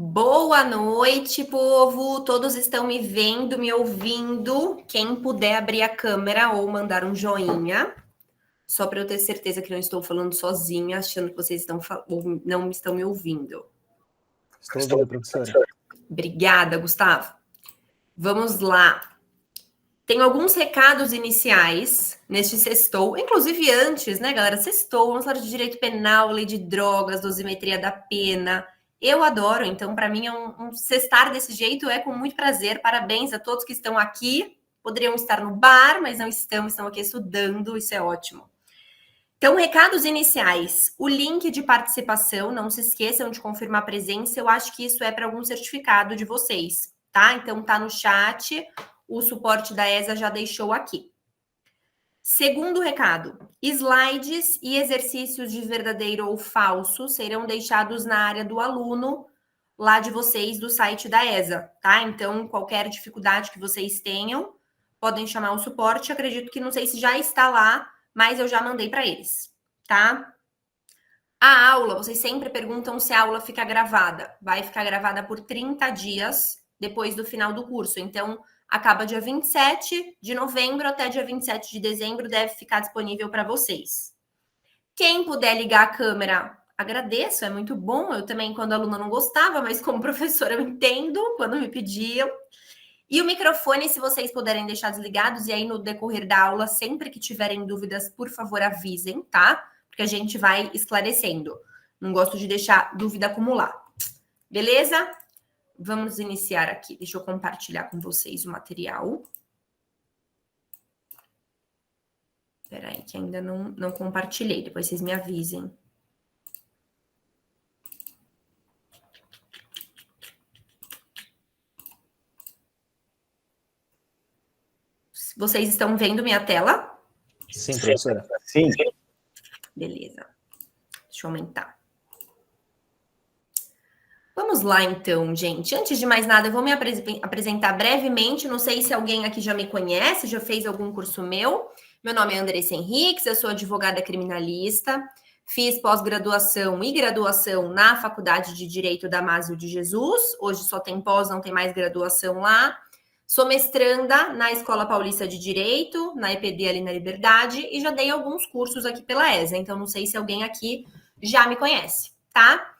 Boa noite, povo. Todos estão me vendo, me ouvindo? Quem puder abrir a câmera ou mandar um joinha, só para eu ter certeza que não estou falando sozinha, achando que vocês não estão me ouvindo. Estou ouvindo, professora. Obrigada, Gustavo. Vamos lá. Tenho alguns recados iniciais neste sextou, inclusive antes, né, galera? Sextou, vamos falar de direito penal, lei de drogas, dosimetria da pena. Eu adoro, então para mim um sextar desse jeito é com muito prazer. Parabéns a todos que estão aqui. Poderiam estar no bar, mas não estão aqui estudando, isso é ótimo. Então, recados iniciais. O link de participação, não se esqueçam de confirmar a presença. Eu acho que isso é para algum certificado de vocês, tá? Então tá no chat. O suporte da ESA já deixou aqui. Segundo recado, slides e exercícios de verdadeiro ou falso serão deixados na área do aluno lá de vocês do site da ESA, tá? Então, qualquer dificuldade que vocês tenham, podem chamar o suporte. Acredito que não sei se já está lá, mas eu já mandei para eles, tá? A aula, vocês sempre perguntam se a aula fica gravada. Vai ficar gravada por 30 dias depois do final do curso. Então, acaba dia 27 de novembro até dia 27 de dezembro, deve ficar disponível para vocês. Quem puder ligar a câmera, agradeço, é muito bom. Eu também, quando aluna, não gostava, mas como professora eu entendo quando me pediam. E o microfone, se vocês puderem deixar desligados, e aí no decorrer da aula, sempre que tiverem dúvidas, por favor, avisem, tá? Porque a gente vai esclarecendo. Não gosto de deixar dúvida acumular. Beleza? Vamos iniciar aqui. Deixa eu compartilhar com vocês o material. Espera aí, que ainda não compartilhei. Depois vocês me avisem. Vocês estão vendo minha tela? Sim, professora. Sim. Beleza. Deixa eu aumentar. Vamos lá, então, gente. Antes de mais nada, eu vou me apresentar brevemente. Não sei se alguém aqui já me conhece, já fez algum curso meu. Meu nome é Andressa Henriques, eu sou advogada criminalista. Fiz pós-graduação e graduação na Faculdade de Direito Damásio de Jesus. Hoje só tem pós, não tem mais graduação lá. Sou mestranda na Escola Paulista de Direito, na EPD ali na Liberdade, e já dei alguns cursos aqui pela ESA. Então, não sei se alguém aqui já me conhece, tá?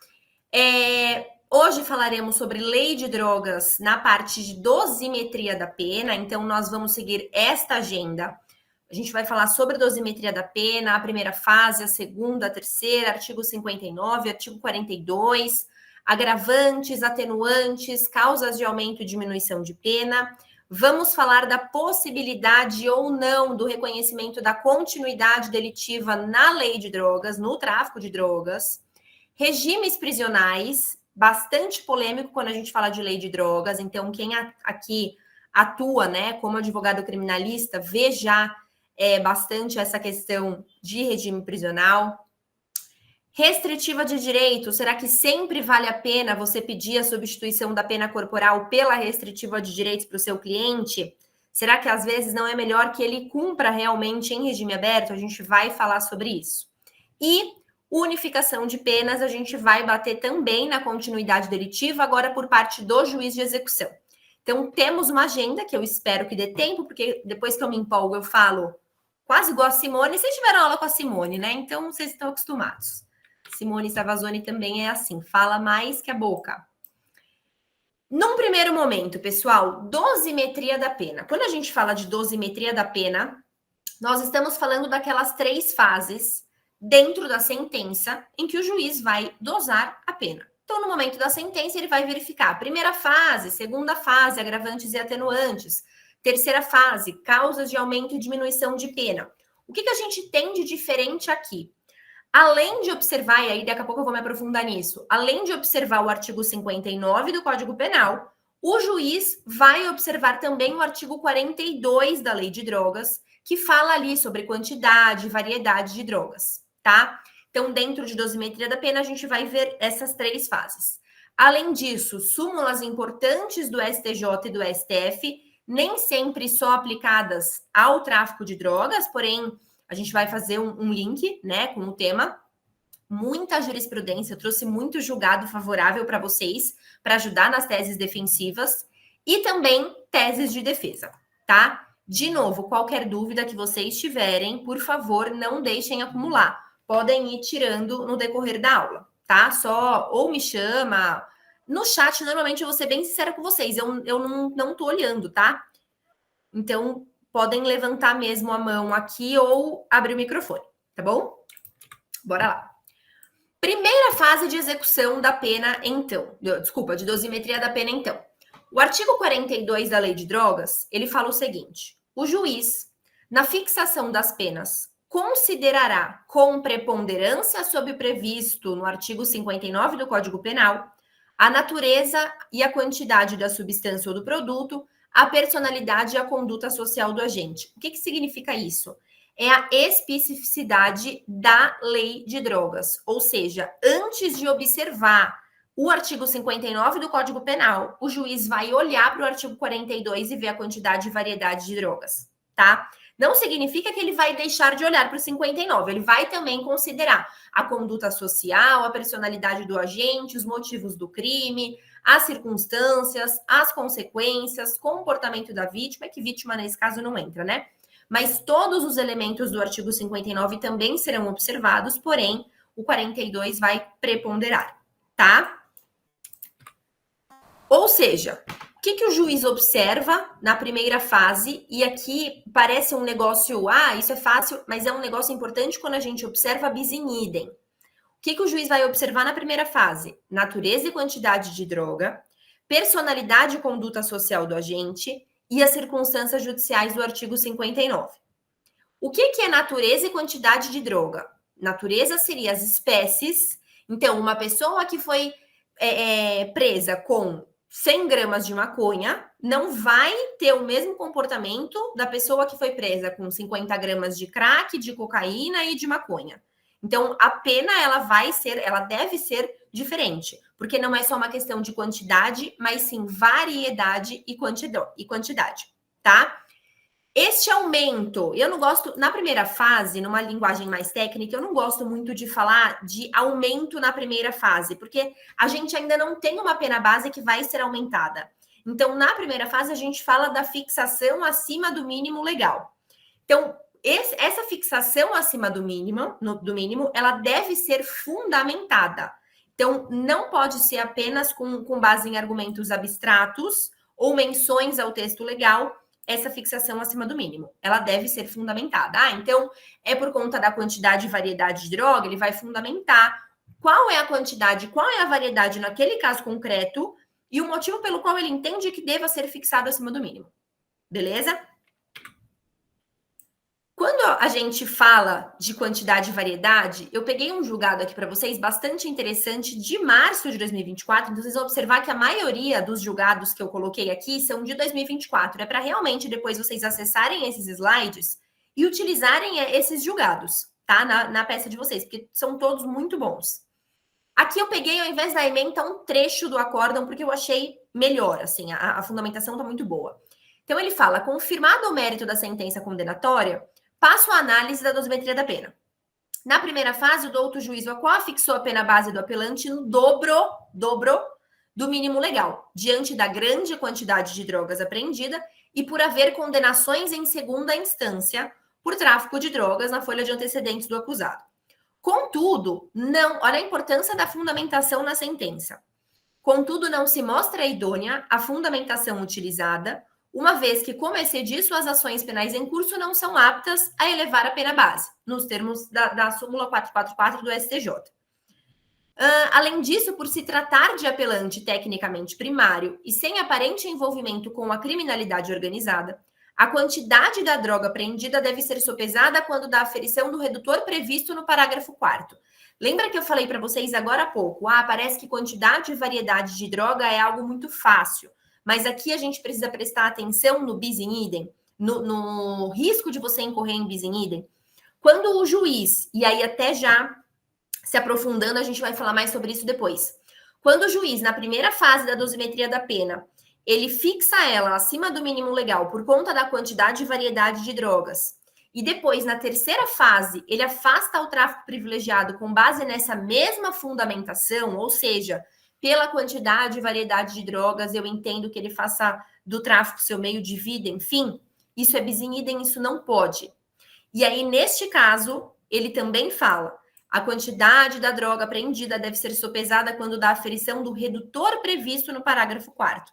Hoje falaremos sobre lei de drogas na parte de dosimetria da pena, então nós vamos seguir esta agenda. A gente vai falar sobre dosimetria da pena, a primeira fase, a segunda, a terceira, artigo 59, artigo 42, agravantes, atenuantes, causas de aumento e diminuição de pena. Vamos falar da possibilidade ou não do reconhecimento da continuidade delitiva na lei de drogas, no tráfico de drogas. Regimes prisionais, bastante polêmico quando a gente fala de lei de drogas. Então, quem aqui atua, né, como advogado criminalista, vê já bastante essa questão de regime prisional. Restritiva de direito, será que sempre vale a pena você pedir a substituição da pena corporal pela restritiva de direitos para o seu cliente? Será que às vezes não é melhor que ele cumpra realmente em regime aberto? A gente vai falar sobre isso. E unificação de penas, a gente vai bater também na continuidade delitiva, agora por parte do juiz de execução. Então, temos uma agenda que eu espero que dê tempo, porque depois que eu me empolgo, eu falo quase igual a Simone. Vocês tiveram aula com a Simone, né? Então, vocês estão acostumados. Simone Savazone também é assim, fala mais que a boca. Num primeiro momento, pessoal, dosimetria da pena. Quando a gente fala de dosimetria da pena, nós estamos falando daquelas 3 fases dentro da sentença em que o juiz vai dosar a pena. Então, no momento da sentença, ele vai verificar a primeira fase, segunda fase, agravantes e atenuantes, terceira fase, causas de aumento e diminuição de pena. O que a gente tem de diferente aqui? Além de observar, e aí daqui a pouco eu vou me aprofundar nisso, além de observar o artigo 59 do Código Penal, o juiz vai observar também o artigo 42 da Lei de Drogas, que fala ali sobre quantidade e variedade de drogas, tá? Então, dentro de dosimetria da pena, a gente vai ver essas 3 fases. Além disso, súmulas importantes do STJ e do STF, nem sempre só aplicadas ao tráfico de drogas, porém, a gente vai fazer um link, né, com o tema. muita jurisprudência, eu trouxe muito julgado favorável para vocês, para ajudar nas teses defensivas e também teses de defesa, tá? De novo, qualquer dúvida que vocês tiverem, por favor, não deixem acumular. Podem ir tirando no decorrer da aula, tá? Só ou me chama. No chat, normalmente, eu vou ser bem sincera com vocês, eu não tô olhando, tá? Então, podem levantar mesmo a mão aqui ou abrir o microfone, tá bom? Bora lá. Primeira fase de execução da pena, então. Desculpa, de dosimetria da pena, então. O artigo 42 da Lei de Drogas, ele fala o seguinte: o juiz, na fixação das penas, considerará com preponderância sob o previsto no artigo 59 do Código Penal a natureza e a quantidade da substância ou do produto, a personalidade e a conduta social do agente. O que significa isso? É a especificidade da lei de drogas. Ou seja, antes de observar o artigo 59 do Código Penal, o juiz vai olhar para o artigo 42 e ver a quantidade e variedade de drogas, tá? Não significa que ele vai deixar de olhar para o 59, ele vai também considerar a conduta social, a personalidade do agente, os motivos do crime, as circunstâncias, as consequências, comportamento da vítima, que vítima nesse caso não entra, né? Mas todos os elementos do artigo 59 também serão observados, porém, o 42 vai preponderar, tá? Ou seja, o que o juiz observa na primeira fase, e aqui parece um negócio, isso é fácil, mas é um negócio importante quando a gente observa bis in idem. O que o juiz vai observar na primeira fase? Natureza e quantidade de droga, personalidade e conduta social do agente e as circunstâncias judiciais do artigo 59. O que é natureza e quantidade de droga? Natureza seria as espécies. Então, uma pessoa que foi presa com 100 gramas de maconha não vai ter o mesmo comportamento da pessoa que foi presa com 50 gramas de crack, de cocaína e de maconha. Então, a pena ela deve ser diferente, porque não é só uma questão de quantidade, mas sim variedade e quantidade, tá? Este aumento, eu não gosto, na primeira fase, numa linguagem mais técnica, eu não gosto muito de falar de aumento na primeira fase, porque a gente ainda não tem uma pena base que vai ser aumentada. Então, na primeira fase, a gente fala da fixação acima do mínimo legal. Então, essa fixação acima do mínimo, ela deve ser fundamentada. Então, não pode ser apenas com base em argumentos abstratos ou menções ao texto legal, essa fixação acima do mínimo. Ela deve ser fundamentada. Então, é por conta da quantidade e variedade de droga, ele vai fundamentar qual é a quantidade, qual é a variedade naquele caso concreto e o motivo pelo qual ele entende que deva ser fixado acima do mínimo. Beleza? Quando a gente fala de quantidade e variedade, eu peguei um julgado aqui para vocês bastante interessante de março de 2024. Então, vocês vão observar que a maioria dos julgados que eu coloquei aqui são de 2024. É para realmente depois vocês acessarem esses slides e utilizarem esses julgados, tá? Na peça de vocês, porque são todos muito bons. Aqui eu peguei, ao invés da ementa, um trecho do acórdão, porque eu achei melhor, assim, a fundamentação está muito boa. Então, ele fala: confirmado o mérito da sentença condenatória, passo a análise da dosimetria da pena. Na primeira fase, o douto juiz o qual fixou a pena base do apelante no dobro do mínimo legal, diante da grande quantidade de drogas apreendida e por haver condenações em segunda instância por tráfico de drogas na folha de antecedentes do acusado. Contudo, olha a importância da fundamentação na sentença. Contudo, não se mostra idônea a fundamentação utilizada, uma vez que, como excediço, as ações penais em curso não são aptas a elevar a pena base, nos termos da súmula 444 do STJ. Além disso, por se tratar de apelante tecnicamente primário e sem aparente envolvimento com a criminalidade organizada, a quantidade da droga apreendida deve ser sopesada quando da aferição do redutor previsto no parágrafo 4º. Lembra que eu falei para vocês agora há pouco? Parece que quantidade e variedade de droga é algo muito fácil. Mas aqui a gente precisa prestar atenção no bis in idem, no risco de você incorrer em bis in idem. Quando o juiz, e aí até já se aprofundando, a gente vai falar mais sobre isso depois. Quando o juiz, na primeira fase da dosimetria da pena, ele fixa ela acima do mínimo legal por conta da quantidade e variedade de drogas, e depois, na terceira fase, ele afasta o tráfico privilegiado com base nessa mesma fundamentação, ou seja, pela quantidade e variedade de drogas, eu entendo que ele faça do tráfico seu meio de vida, enfim, isso é bis in idem, isso não pode. E aí, neste caso, ele também fala: a quantidade da droga apreendida deve ser sopesada quando da aferição do redutor previsto no parágrafo 4º.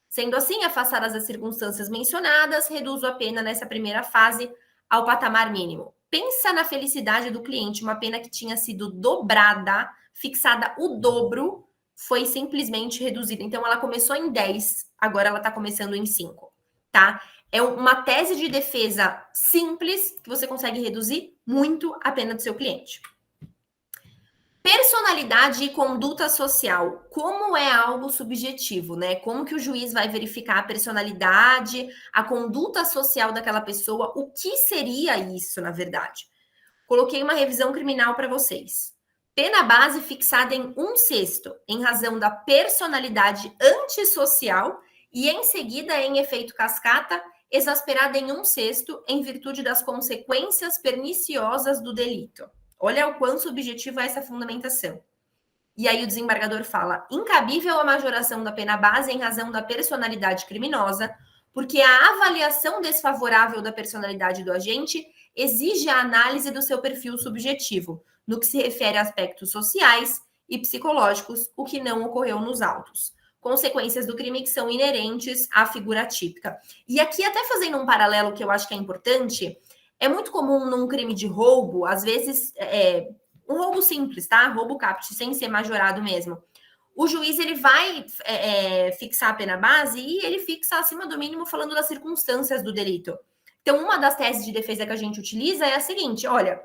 Sendo assim, afastadas as circunstâncias mencionadas, reduzo a pena nessa primeira fase ao patamar mínimo. Pensa na felicidade do cliente, uma pena que tinha sido dobrada, fixada o dobro, foi simplesmente reduzida. Então, ela começou em 10, agora ela está começando em 5, tá? É uma tese de defesa simples, que você consegue reduzir muito a pena do seu cliente. Personalidade e conduta social, como é algo subjetivo, né? Como que o juiz vai verificar a personalidade, a conduta social daquela pessoa? O que seria isso, na verdade? Coloquei uma revisão criminal para vocês. Pena base fixada em 1/6, em razão da personalidade antissocial, e em seguida, em efeito cascata, exasperada em 1/6, em virtude das consequências perniciosas do delito. Olha o quão subjetiva é essa fundamentação. E aí o desembargador fala: incabível a majoração da pena base em razão da personalidade criminosa, porque a avaliação desfavorável da personalidade do agente exige a análise do seu perfil subjetivo, no que se refere a aspectos sociais e psicológicos, o que não ocorreu nos autos. Consequências do crime que são inerentes à figura típica. E aqui, até fazendo um paralelo que eu acho que é importante, é muito comum num crime de roubo, às vezes, um roubo simples, tá? Roubo caput, sem ser majorado mesmo. O juiz, ele vai fixar a pena base e ele fixa acima do mínimo falando das circunstâncias do delito. Então, uma das teses de defesa que a gente utiliza é a seguinte: olha,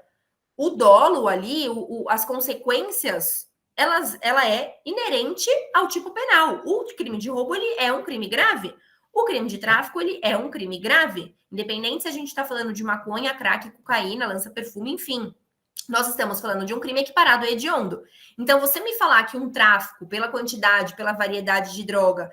o dolo ali, as consequências, ela é inerente ao tipo penal. O crime de roubo, ele é um crime grave. O crime de tráfico, ele é um crime grave, independente se a gente está falando de maconha, crack, cocaína, lança-perfume, enfim. Nós estamos falando de um crime equiparado a hediondo. Então, você me falar que um tráfico, pela quantidade, pela variedade de droga,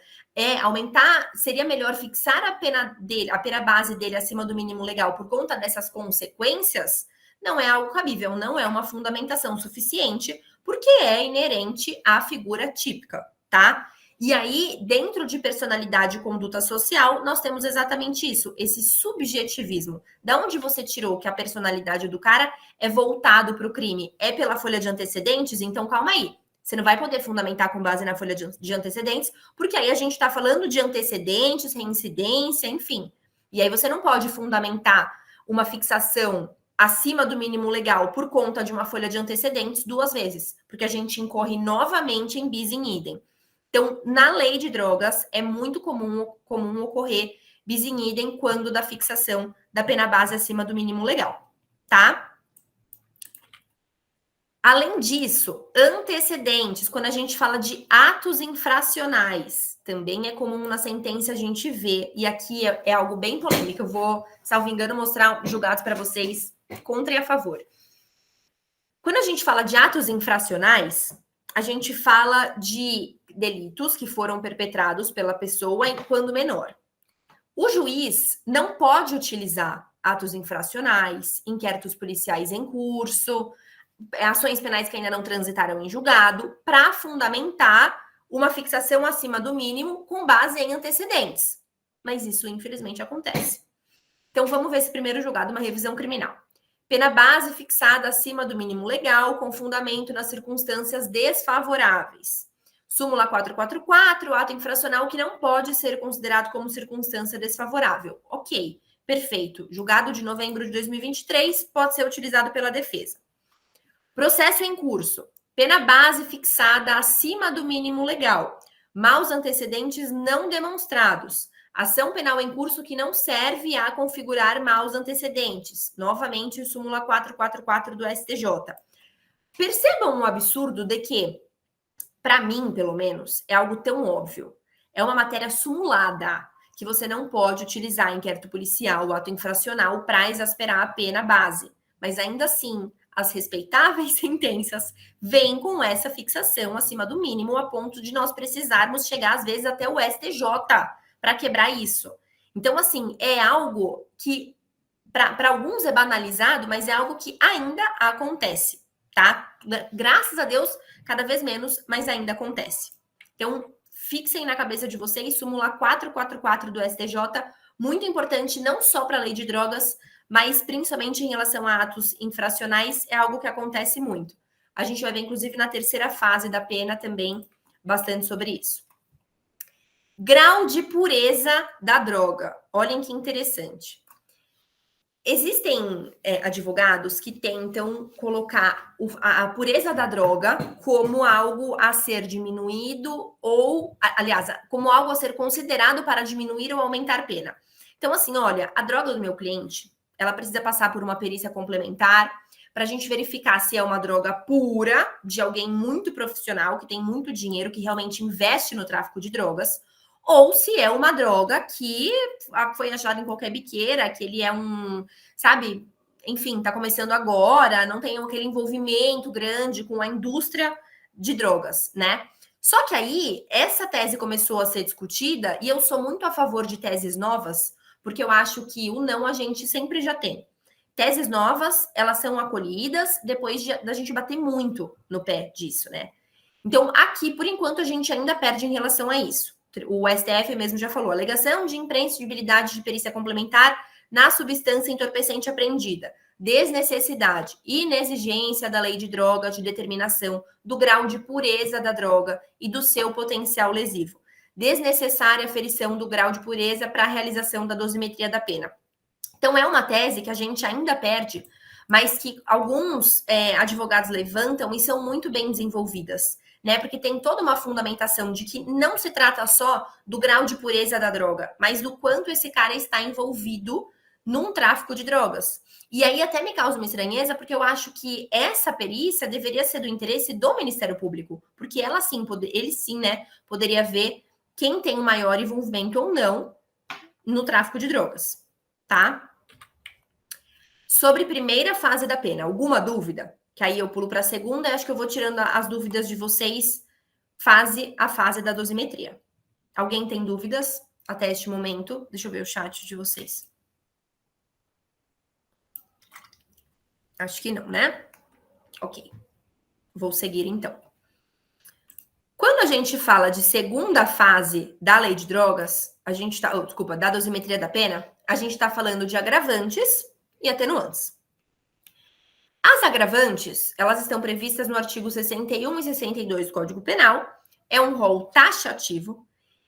aumentar, seria melhor fixar a pena dele, a pena base dele acima do mínimo legal por conta dessas consequências, não é algo cabível, não é uma fundamentação suficiente, porque é inerente à figura típica, tá? E aí, dentro de personalidade e conduta social, nós temos exatamente isso, esse subjetivismo. Da onde você tirou que a personalidade do cara é voltado para o crime? É pela folha de antecedentes? Então, calma aí. Você não vai poder fundamentar com base na folha de antecedentes, porque aí a gente está falando de antecedentes, reincidência, enfim. E aí você não pode fundamentar uma fixação acima do mínimo legal por conta de uma folha de antecedentes 2 vezes, porque a gente incorre novamente em bis in idem. Então, na lei de drogas, é muito comum ocorrer bis in idem quando da fixação da pena base acima do mínimo legal, tá? Além disso, antecedentes, quando a gente fala de atos infracionais, também é comum na sentença a gente ver, e aqui é algo bem polêmico, eu vou, salvo engano, mostrar julgados para vocês contra e a favor. Quando a gente fala de atos infracionais, a gente fala de delitos que foram perpetrados pela pessoa quando menor. O juiz não pode utilizar atos infracionais, inquéritos policiais em curso, ações penais que ainda não transitaram em julgado, para fundamentar uma fixação acima do mínimo com base em antecedentes. Mas isso, infelizmente, acontece. Então, vamos ver esse primeiro julgado, uma revisão criminal. Pena base fixada acima do mínimo legal, com fundamento nas circunstâncias desfavoráveis. Súmula 444, ato infracional que não pode ser considerado como circunstância desfavorável. Ok, perfeito. Julgado de novembro de 2023, pode ser utilizado pela defesa. Processo em curso. Pena base fixada acima do mínimo legal. Maus antecedentes não demonstrados. Ação penal em curso que não serve a configurar maus antecedentes. Novamente, súmula 444 do STJ. Percebam um absurdo de que, para mim, pelo menos, é algo tão óbvio. É uma matéria sumulada, que você não pode utilizar inquérito policial ou ato infracional para exasperar a pena base. Mas ainda assim, as respeitáveis sentenças vêm com essa fixação acima do mínimo, a ponto de nós precisarmos chegar, às vezes, até o STJ para quebrar isso. Então, assim, é algo que para alguns é banalizado, mas é algo que ainda acontece, tá? Graças a Deus, cada vez menos, mas ainda acontece. Então, fixem na cabeça de vocês, súmula 444 do STJ, muito importante não só para a lei de drogas, mas principalmente em relação a atos infracionais, é algo que acontece muito. A gente vai ver, inclusive, na terceira fase da pena também, bastante sobre isso. Grau de pureza da droga. Olhem que interessante. Existem advogados que tentam colocar a pureza da droga como algo a ser diminuído ou, aliás, como algo a ser considerado para diminuir ou aumentar pena. Então, assim, olha, a droga do meu cliente, ela precisa passar por uma perícia complementar para a gente verificar se é uma droga pura, de alguém muito profissional, que tem muito dinheiro, que realmente investe no tráfico de drogas, ou se é uma droga que foi achada em qualquer biqueira, que ele é sabe, enfim, tá começando agora, não tem aquele envolvimento grande com a indústria de drogas, né? Só que aí, essa tese começou a ser discutida, e eu sou muito a favor de teses novas, porque eu acho que o não a gente sempre já tem. Teses novas, elas são acolhidas depois da gente bater muito no pé disso, né? Então, aqui, por enquanto, a gente ainda perde em relação a isso. O STF mesmo já falou, alegação de imprescindibilidade de perícia complementar na substância entorpecente apreendida, desnecessidade, inexigência da lei de droga de determinação do grau de pureza da droga e do seu potencial lesivo, desnecessária aferição do grau de pureza para a realização da dosimetria da pena. Então, é uma tese que a gente ainda perde, mas que alguns advogados levantam e são muito bem desenvolvidas, né? Porque tem toda uma fundamentação de que não se trata só do grau de pureza da droga, mas do quanto esse cara está envolvido num tráfico de drogas. E aí até me causa uma estranheza, porque eu acho que essa perícia deveria ser do interesse do Ministério Público, porque ele sim, né, poderia ver quem tem o maior envolvimento ou não no tráfico de drogas, tá? Sobre primeira fase da pena, alguma dúvida? Que aí eu pulo para a segunda e acho que eu vou tirando as dúvidas de vocês fase a fase da dosimetria. Alguém tem dúvidas até este momento? Deixa eu ver o chat de vocês. Acho que não, né? Ok. Vou seguir então. Quando a gente fala de segunda fase da lei de drogas, a gente tá, da dosimetria da pena, a gente está falando de agravantes e atenuantes. As agravantes, elas estão previstas no artigo 61 e 62 do Código Penal, é um rol taxativo,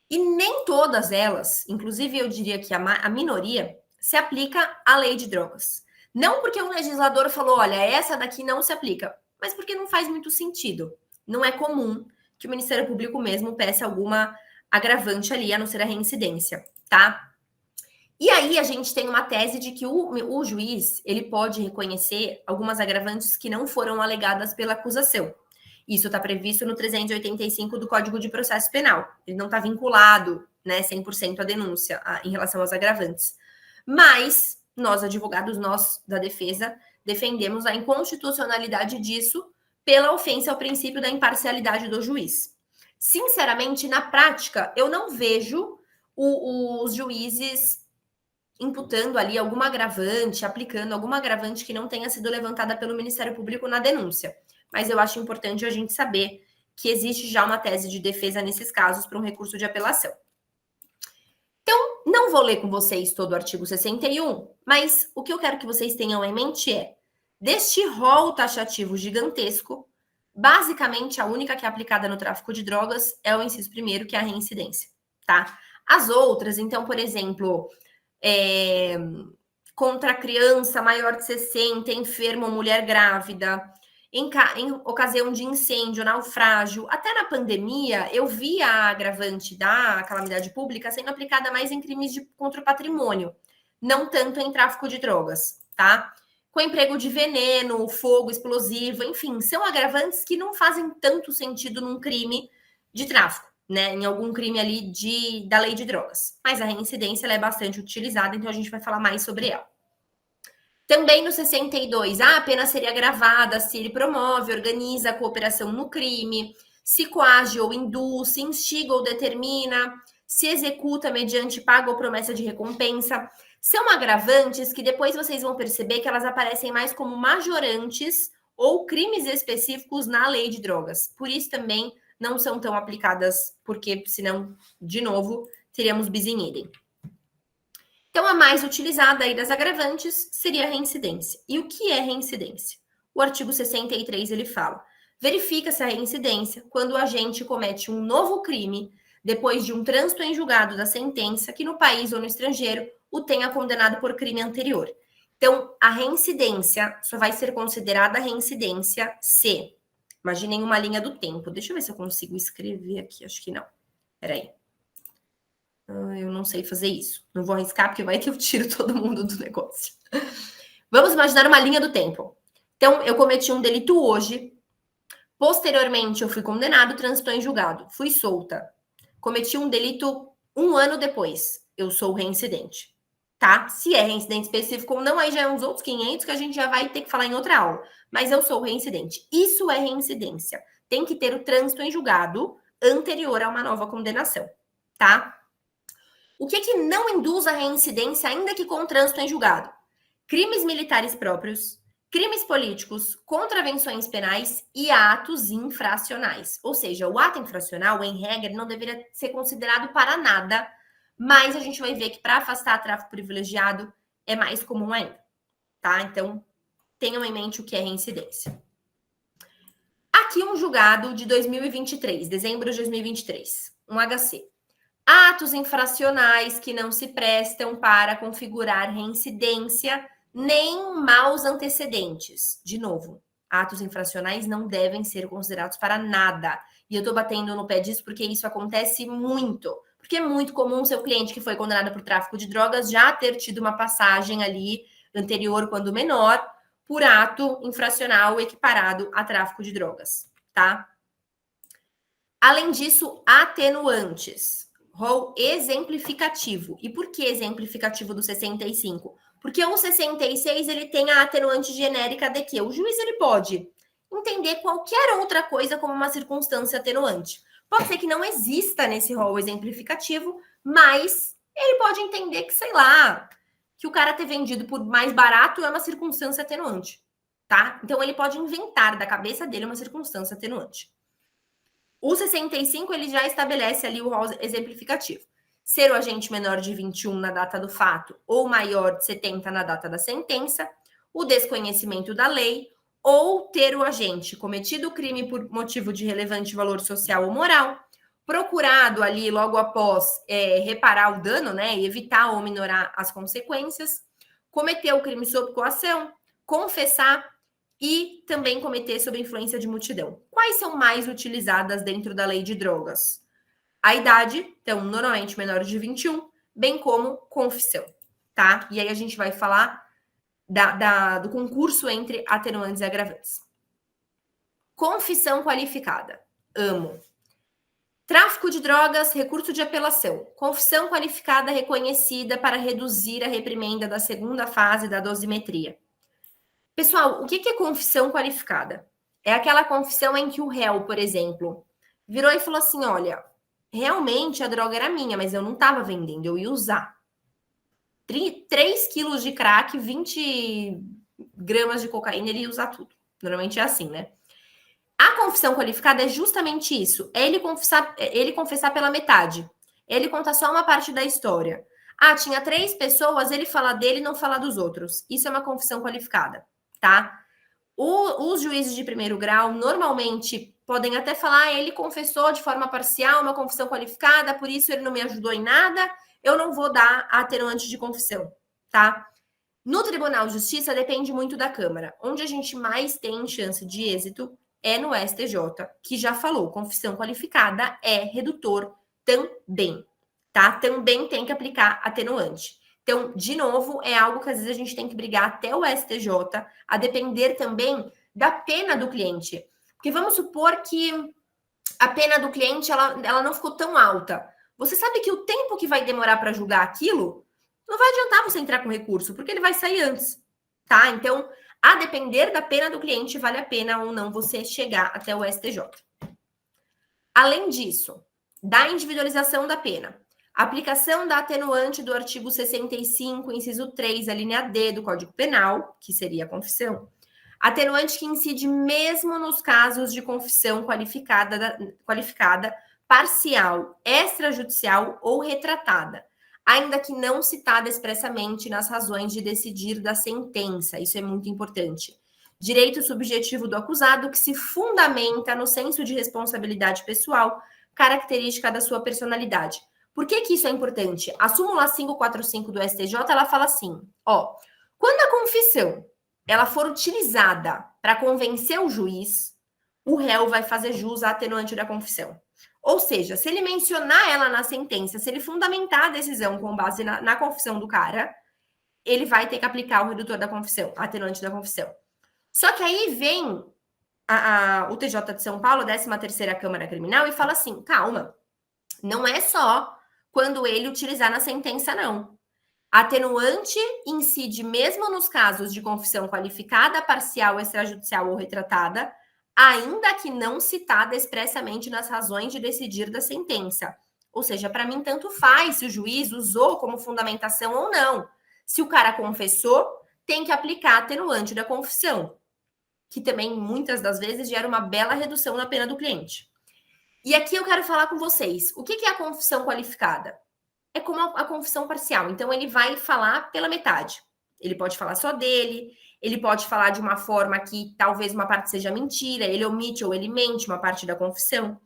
e nem todas elas, inclusive eu diria que a minoria, se aplica à lei de drogas. Não porque o legislador falou, olha, essa daqui não se aplica, mas porque não faz muito sentido. Não é comum que o Ministério Público mesmo peça alguma agravante ali, a não ser a reincidência, tá? E aí a gente tem uma tese de que o juiz, ele pode reconhecer algumas agravantes que não foram alegadas pela acusação. Isso está previsto no 385 do Código de Processo Penal. Ele não está vinculado, né, 100% à denúncia em relação aos agravantes. Mas nós, advogados, nós da defesa, defendemos a inconstitucionalidade disso pela ofensa ao princípio da imparcialidade do juiz. Sinceramente, na prática, eu não vejo os juízes imputando ali alguma agravante, aplicando alguma agravante que não tenha sido levantada pelo Ministério Público na denúncia. Mas eu acho importante a gente saber que existe já uma tese de defesa nesses casos para um recurso de apelação. Então, não vou ler com vocês todo o artigo 61, mas o que eu quero que vocês tenham em mente é, deste rol taxativo gigantesco, basicamente a única que é aplicada no tráfico de drogas é o inciso primeiro, que é a reincidência, tá? As outras, então, por exemplo, contra criança maior de 60, enferma ou mulher grávida, em ocasião de incêndio, naufrágio, até na pandemia, eu vi a agravante da calamidade pública sendo aplicada mais em crimes contra o patrimônio, não tanto em tráfico de drogas, tá? Com emprego de veneno, fogo explosivo, enfim, são agravantes que não fazem tanto sentido num crime de tráfico, né? Em algum crime ali da lei de drogas. Mas a reincidência ela é bastante utilizada, então a gente vai falar mais sobre ela. Também no 62, a pena seria agravada se ele promove, organiza a cooperação no crime, se coage ou induz, se instiga ou determina, se executa mediante paga ou promessa de recompensa, São agravantes que depois vocês vão perceber que elas aparecem mais como majorantes ou crimes específicos na lei de drogas. Por isso também não são tão aplicadas, porque senão, de novo, teríamos bis in idem. Então, a mais utilizada aí das agravantes seria a reincidência. E o que é reincidência? O artigo 63, ele fala: verifica-se a reincidência quando o agente comete um novo crime depois de um trânsito em julgado da sentença que no país ou no estrangeiro o tenha condenado por crime anterior. Então, a reincidência só vai ser considerada reincidência se... Imaginem uma linha do tempo. Deixa eu ver se eu consigo escrever aqui. Acho que não. Peraí. Eu não sei fazer isso. Não vou arriscar, porque vai que eu tiro todo mundo do negócio. Vamos imaginar uma linha do tempo. Então, eu cometi um delito hoje. Posteriormente, eu fui condenado, transitou em julgado. Fui solta. Cometi um delito 1 ano depois. Eu sou reincidente. Tá? Se é reincidente específico ou não, aí já é uns outros 500 que a gente já vai ter que falar em outra aula. Mas eu sou reincidente. Isso é reincidência. Tem que ter o trânsito em julgado anterior a uma nova condenação. Tá? O que não induz a reincidência, ainda que com trânsito em julgado? Crimes militares próprios, crimes políticos, contravenções penais e atos infracionais. Ou seja, o ato infracional, em regra, não deveria ser considerado para nada, mas a gente vai ver que para afastar tráfico privilegiado é mais comum ainda, tá? Então, tenham em mente o que é reincidência. Aqui um julgado de 2023, dezembro de 2023, um HC. Atos infracionais que não se prestam para configurar reincidência nem maus antecedentes. De novo, atos infracionais não devem ser considerados para nada. E eu tô batendo no pé disso porque isso acontece muito. Porque é muito comum seu cliente que foi condenado por tráfico de drogas já ter tido uma passagem ali anterior, quando menor, por ato infracional equiparado a tráfico de drogas, tá? Além disso, atenuantes. Rol exemplificativo. E por que exemplificativo do 65? Porque o 66 ele tem a atenuante genérica de que o juiz ele pode entender qualquer outra coisa como uma circunstância atenuante. Pode ser que não exista nesse rol exemplificativo, mas ele pode entender que, sei lá, que o cara ter vendido por mais barato é uma circunstância atenuante, tá? Então ele pode inventar da cabeça dele uma circunstância atenuante. O 65, ele já estabelece ali o rol exemplificativo. Ser o agente menor de 21 na data do fato ou maior de 70 na data da sentença, o desconhecimento da lei ou ter o agente cometido o crime por motivo de relevante valor social ou moral, procurado ali logo após reparar o dano, né, e evitar ou minorar as consequências, cometer o crime sob coação, confessar e também cometer sob influência de multidão. Quais são mais utilizadas dentro da lei de drogas? A idade, então, normalmente menor de 21, bem como confissão, tá? E aí a gente vai falar do concurso entre atenuantes e agravantes. Confissão qualificada. Amo. Tráfico de drogas, recurso de apelação. Confissão qualificada reconhecida para reduzir a reprimenda da segunda fase da dosimetria. Pessoal, o que é confissão qualificada? É aquela confissão em que o réu, por exemplo, virou e falou assim, olha, realmente a droga era minha, mas eu não estava vendendo, eu ia usar. 3 quilos de crack, 20 gramas de cocaína, ele ia usar tudo. Normalmente é assim, né? A confissão qualificada é justamente isso. É ele confessar pela metade. Ele conta só uma parte da história. Ah, tinha 3 pessoas, ele fala dele e não fala dos outros. Isso é uma confissão qualificada, tá? Os juízes de primeiro grau, normalmente, podem até falar, ele confessou de forma parcial uma confissão qualificada, por isso ele não me ajudou em nada, eu não vou dar a atenuante de confissão, tá? No Tribunal de Justiça, depende muito da Câmara. Onde a gente mais tem chance de êxito é no STJ, que já falou, confissão qualificada é redutor também, tá? Também tem que aplicar atenuante. Então, de novo, é algo que às vezes a gente tem que brigar até o STJ, a depender também da pena do cliente. Porque vamos supor que a pena do cliente ela não ficou tão alta. Você sabe que o tempo que vai demorar para julgar aquilo, não vai adiantar você entrar com recurso, porque ele vai sair antes, tá? Então, a depender da pena do cliente, vale a pena ou não você chegar até o STJ. Além disso, da individualização da pena. Aplicação da atenuante do artigo 65, inciso 3, a linha D do Código Penal, que seria a confissão. Atenuante que incide mesmo nos casos de confissão qualificada, parcial, extrajudicial ou retratada, ainda que não citada expressamente nas razões de decidir da sentença. Isso é muito importante. Direito subjetivo do acusado que se fundamenta no senso de responsabilidade pessoal, característica da sua personalidade. Por que isso é importante? A súmula 545 do STJ, ela fala assim, ó, quando a confissão ela for utilizada para convencer o juiz, o réu vai fazer jus à atenuante da confissão. Ou seja, se ele mencionar ela na sentença, se ele fundamentar a decisão com base na confissão do cara, ele vai ter que aplicar o redutor da confissão, a atenuante da confissão. Só que aí vem o TJ de São Paulo, a 13ª Câmara Criminal, e fala assim, calma, não é só quando ele utilizar na sentença, não. Atenuante incide mesmo nos casos de confissão qualificada, parcial, extrajudicial ou retratada, ainda que não citada expressamente nas razões de decidir da sentença. Ou seja, para mim, tanto faz se o juiz usou como fundamentação ou não. Se o cara confessou, tem que aplicar a atenuante da confissão, que também, muitas das vezes, gera uma bela redução na pena do cliente. E aqui eu quero falar com vocês. O que é a confissão qualificada? É como a confissão parcial. Então, ele vai falar pela metade. Ele pode falar só dele, ele pode falar de uma forma que talvez uma parte seja mentira, ele omite ou ele mente uma parte da confissão.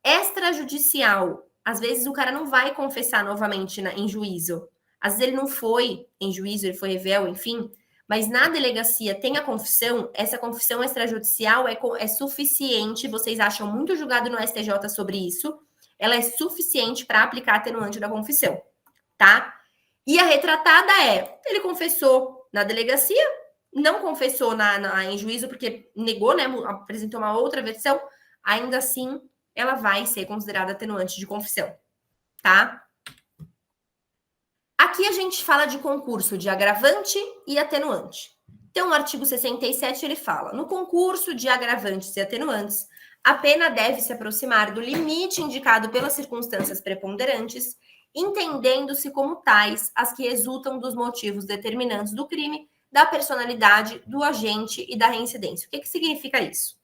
Extrajudicial. Às vezes, o cara não vai confessar novamente em juízo. Às vezes, ele não foi em juízo, ele foi revel, enfim. Mas na delegacia tem a confissão, essa confissão extrajudicial é suficiente, vocês acham muito julgado no STJ sobre isso, ela é suficiente para aplicar a atenuante da confissão, tá? E a retratada ele confessou na delegacia, não confessou em juízo porque negou, né, apresentou uma outra versão, ainda assim ela vai ser considerada atenuante de confissão, tá? Aqui a gente fala de concurso de agravante e atenuante. Então, o artigo 67, ele fala, no concurso de agravantes e atenuantes, a pena deve se aproximar do limite indicado pelas circunstâncias preponderantes, entendendo-se como tais as que resultam dos motivos determinantes do crime, da personalidade, do agente e da reincidência. O que significa isso?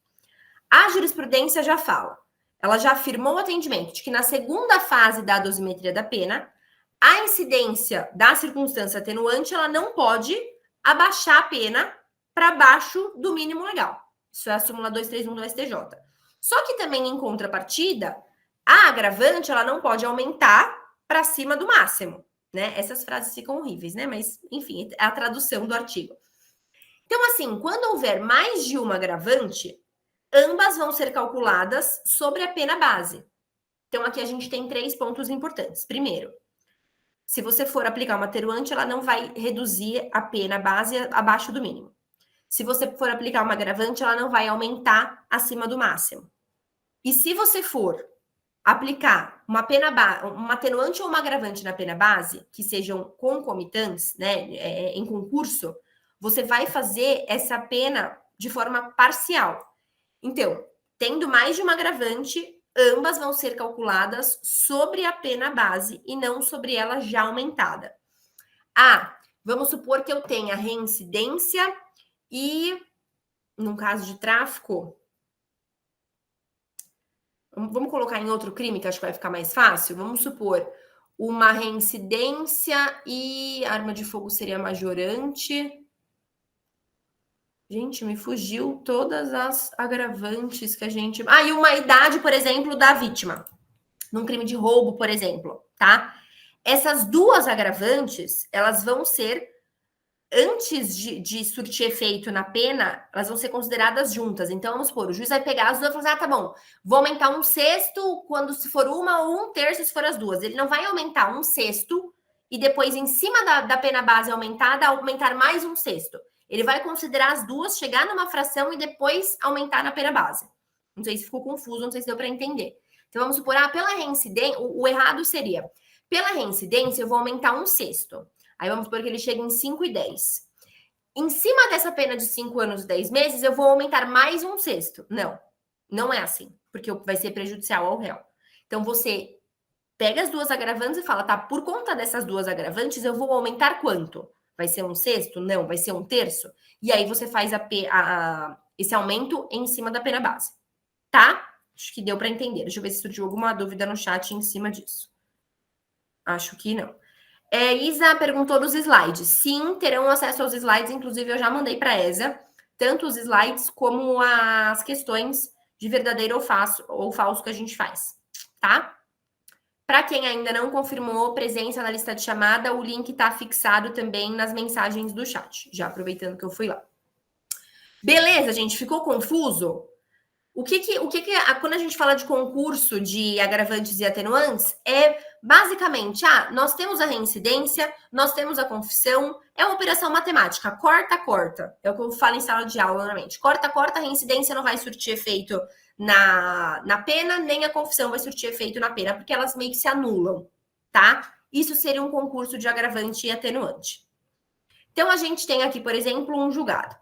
A jurisprudência já fala, ela já afirmou o atendimento de que na segunda fase da dosimetria da pena, a incidência da circunstância atenuante, ela não pode abaixar a pena para baixo do mínimo legal. Isso é a súmula 231 do STJ. Só que também, em contrapartida, a agravante, ela não pode aumentar para cima do máximo, né? Essas frases ficam horríveis, né? Mas, enfim, é a tradução do artigo. Então, assim, quando houver mais de uma agravante, ambas vão ser calculadas sobre a pena base. Então, aqui a gente tem 3 pontos importantes. Primeiro, se você for aplicar uma atenuante, ela não vai reduzir a pena base abaixo do mínimo. Se você for aplicar uma agravante, ela não vai aumentar acima do máximo. E se você for aplicar uma atenuante ou uma agravante na pena base, que sejam concomitantes, né, em concurso, você vai fazer essa pena de forma parcial. Então, tendo mais de uma agravante, ambas vão ser calculadas sobre a pena base e não sobre ela já aumentada. Vamos supor que eu tenha reincidência e, no caso de tráfico, vamos colocar em outro crime, que acho que vai ficar mais fácil. Vamos supor uma reincidência e arma de fogo seria majorante. Gente, me fugiu todas as agravantes que a gente... e uma idade, por exemplo, da vítima. Num crime de roubo, por exemplo, tá? Essas duas agravantes, elas vão ser, antes de surtir efeito na pena, elas vão ser consideradas juntas. Então, vamos supor, o juiz vai pegar as duas e falar tá bom, vou aumentar 1/6 quando se for uma ou 1/3 se for as duas. Ele não vai aumentar 1/6 e depois, em cima da pena base aumentada, aumentar mais 1/6. Ele vai considerar as duas, chegar numa fração e depois aumentar na pena base. Não sei se ficou confuso, não sei se deu para entender. Então, vamos supor, pela reincidência, o errado seria, pela reincidência, eu vou aumentar 1/6. Aí vamos supor que ele chega em 5 e 10. Em cima dessa pena de 5 anos e 10 meses, eu vou aumentar mais 1/6. Não é assim, porque vai ser prejudicial ao réu. Então, você pega as duas agravantes e fala, tá, por conta dessas duas agravantes, eu vou aumentar quanto? Vai ser um sexto? Não, vai ser um terço? E aí você faz esse aumento em cima da pena base, tá? Acho que deu para entender. Deixa eu ver se surgiu alguma dúvida no chat em cima disso. Acho que não. Isa perguntou dos slides. Sim, terão acesso aos slides. Inclusive, eu já mandei para a Esa, tanto os slides como as questões de verdadeiro ou falso que a gente faz, tá? Para quem ainda não confirmou presença na lista de chamada, o link está fixado também nas mensagens do chat. Já aproveitando que eu fui lá. Beleza, gente? Ficou confuso? Quando a gente fala de concurso de agravantes e atenuantes, é basicamente, nós temos a reincidência, nós temos a confissão, é uma operação matemática, corta. É o que eu falo em sala de aula, normalmente. Corta, a reincidência não vai surtir efeito na pena, nem a confissão vai surtir efeito na pena, porque elas meio que se anulam, tá? Isso seria um concurso de agravante e atenuante. Então, a gente tem aqui, por exemplo, um julgado.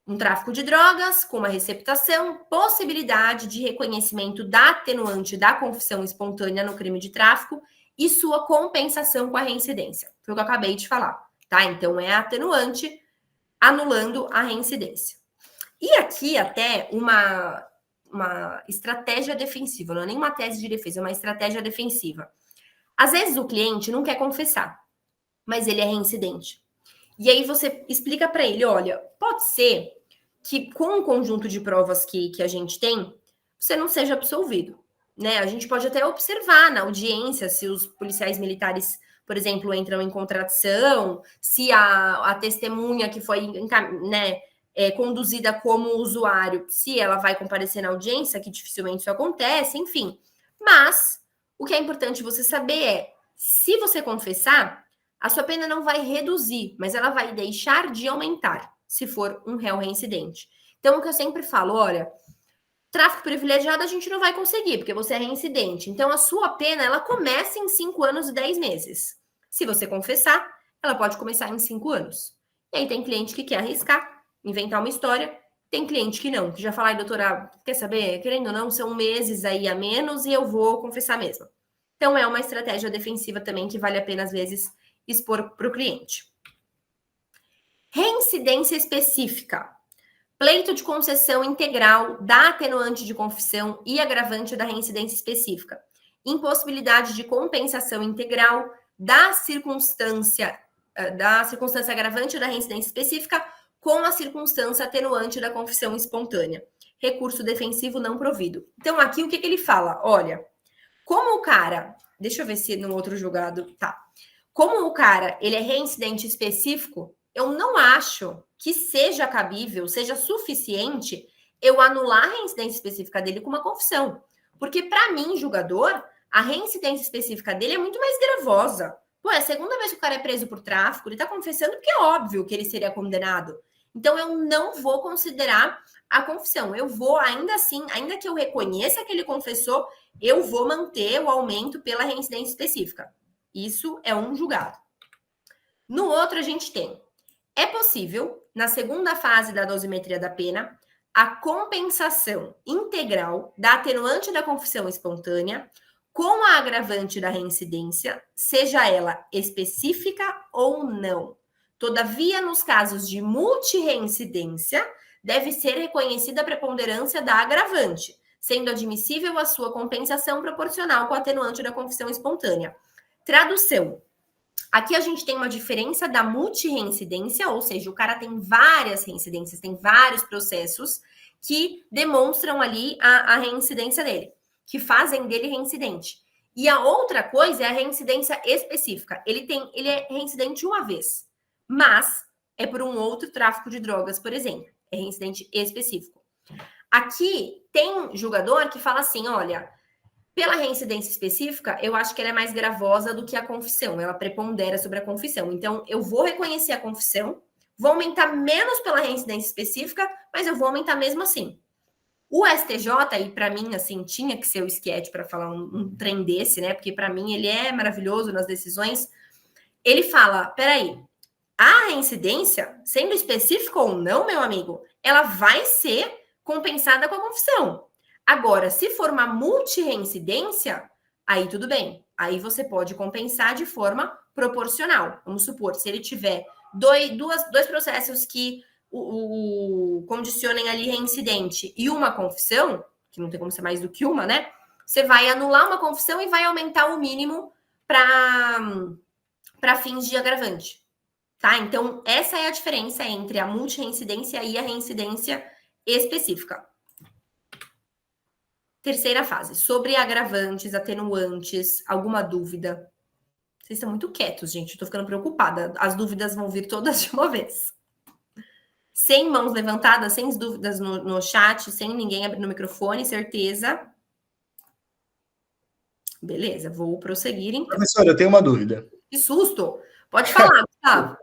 Um tráfico de drogas com uma receptação, possibilidade de reconhecimento da atenuante da confissão espontânea no crime de tráfico e sua compensação com a reincidência. Foi o que eu acabei de falar, tá? Então, é a atenuante anulando a reincidência. E aqui até uma estratégia defensiva, não é nem uma tese de defesa, é uma estratégia defensiva. Às vezes o cliente não quer confessar, mas ele é reincidente. E aí você explica para ele, olha, pode ser que com o conjunto de provas que a gente tem, você não seja absolvido, né? A gente pode até observar na audiência se os policiais militares, por exemplo, entram em contradição, se a testemunha que foi, né, conduzida como usuário, se ela vai comparecer na audiência, que dificilmente isso acontece, enfim. Mas o que é importante você saber é, se você confessar, a sua pena não vai reduzir, mas ela vai deixar de aumentar, se for um réu reincidente. Então, o que eu sempre falo, olha, tráfico privilegiado a gente não vai conseguir, porque você é reincidente. Então, a sua pena, ela começa em 5 anos e 10 meses. Se você confessar, ela pode começar em 5 anos. E aí tem cliente que quer arriscar, inventar uma história, tem cliente que não, que já fala, doutora, quer saber? Querendo ou não, são meses aí a menos e eu vou confessar mesmo. Então, é uma estratégia defensiva também que vale a pena, às vezes, expor para o cliente. Reincidência específica. Pleito de concessão integral da atenuante de confissão e agravante da reincidência específica. Impossibilidade de compensação integral da circunstância agravante da reincidência específica com a circunstância atenuante da confissão espontânea. Recurso defensivo não provido. Então, aqui o que ele fala? Olha, como o cara... Deixa eu ver se no outro julgado... Tá. Como o cara ele é reincidente específico, eu não acho que seja cabível, seja suficiente eu anular a reincidência específica dele com uma confissão. Porque, para mim, julgador, a reincidência específica dele é muito mais gravosa. Pô, é a segunda vez que o cara é preso por tráfico, ele tá confessando porque é óbvio que ele seria condenado. Então, eu não vou considerar a confissão. Eu vou, ainda assim, ainda que eu reconheça que ele confessou, eu vou manter o aumento pela reincidência específica. Isso é um julgado. No outro, a gente tem... É possível, na segunda fase da dosimetria da pena, a compensação integral da atenuante da confissão espontânea com a agravante da reincidência, seja ela específica ou não. Todavia, nos casos de multireincidência, deve ser reconhecida a preponderância da agravante, sendo admissível a sua compensação proporcional com a atenuante da confissão espontânea. Tradução. Aqui a gente tem uma diferença da multireincidência, ou seja, o cara tem várias reincidências, tem vários processos que demonstram ali a reincidência dele, que fazem dele reincidente. E a outra coisa é a reincidência específica. Ele é reincidente uma vez, mas é por um outro tráfico de drogas, por exemplo. É reincidente específico. Aqui tem julgador que fala assim, olha... Pela reincidência específica, eu acho que ela é mais gravosa do que a confissão. Ela prepondera sobre a confissão. Então, eu vou reconhecer a confissão, vou aumentar menos pela reincidência específica, mas eu vou aumentar mesmo assim. O STJ, e para mim, assim, tinha que ser o esquete para falar um trem desse, né? Porque para mim ele é maravilhoso nas decisões. Ele fala, peraí, a reincidência, sendo específica ou não, meu amigo, ela vai ser compensada com a confissão. Agora, se for uma multireincidência, aí tudo bem. Aí você pode compensar de forma proporcional. Vamos supor, se ele tiver dois processos que o condicionem ali reincidente e uma confissão, que não tem como ser mais do que uma, né? Você vai anular uma confissão e vai aumentar o mínimo para fins de agravante. Tá? Então, essa é a diferença entre a multireincidência e a reincidência específica. Terceira fase, sobre agravantes, atenuantes, alguma dúvida? Vocês estão muito quietos, gente, eu tô ficando preocupada. As dúvidas vão vir todas de uma vez. Sem mãos levantadas, sem dúvidas no chat, sem ninguém abrindo o microfone, certeza? Beleza, vou prosseguir então. Professora, eu tenho uma dúvida. Que susto! Pode falar, Gustavo.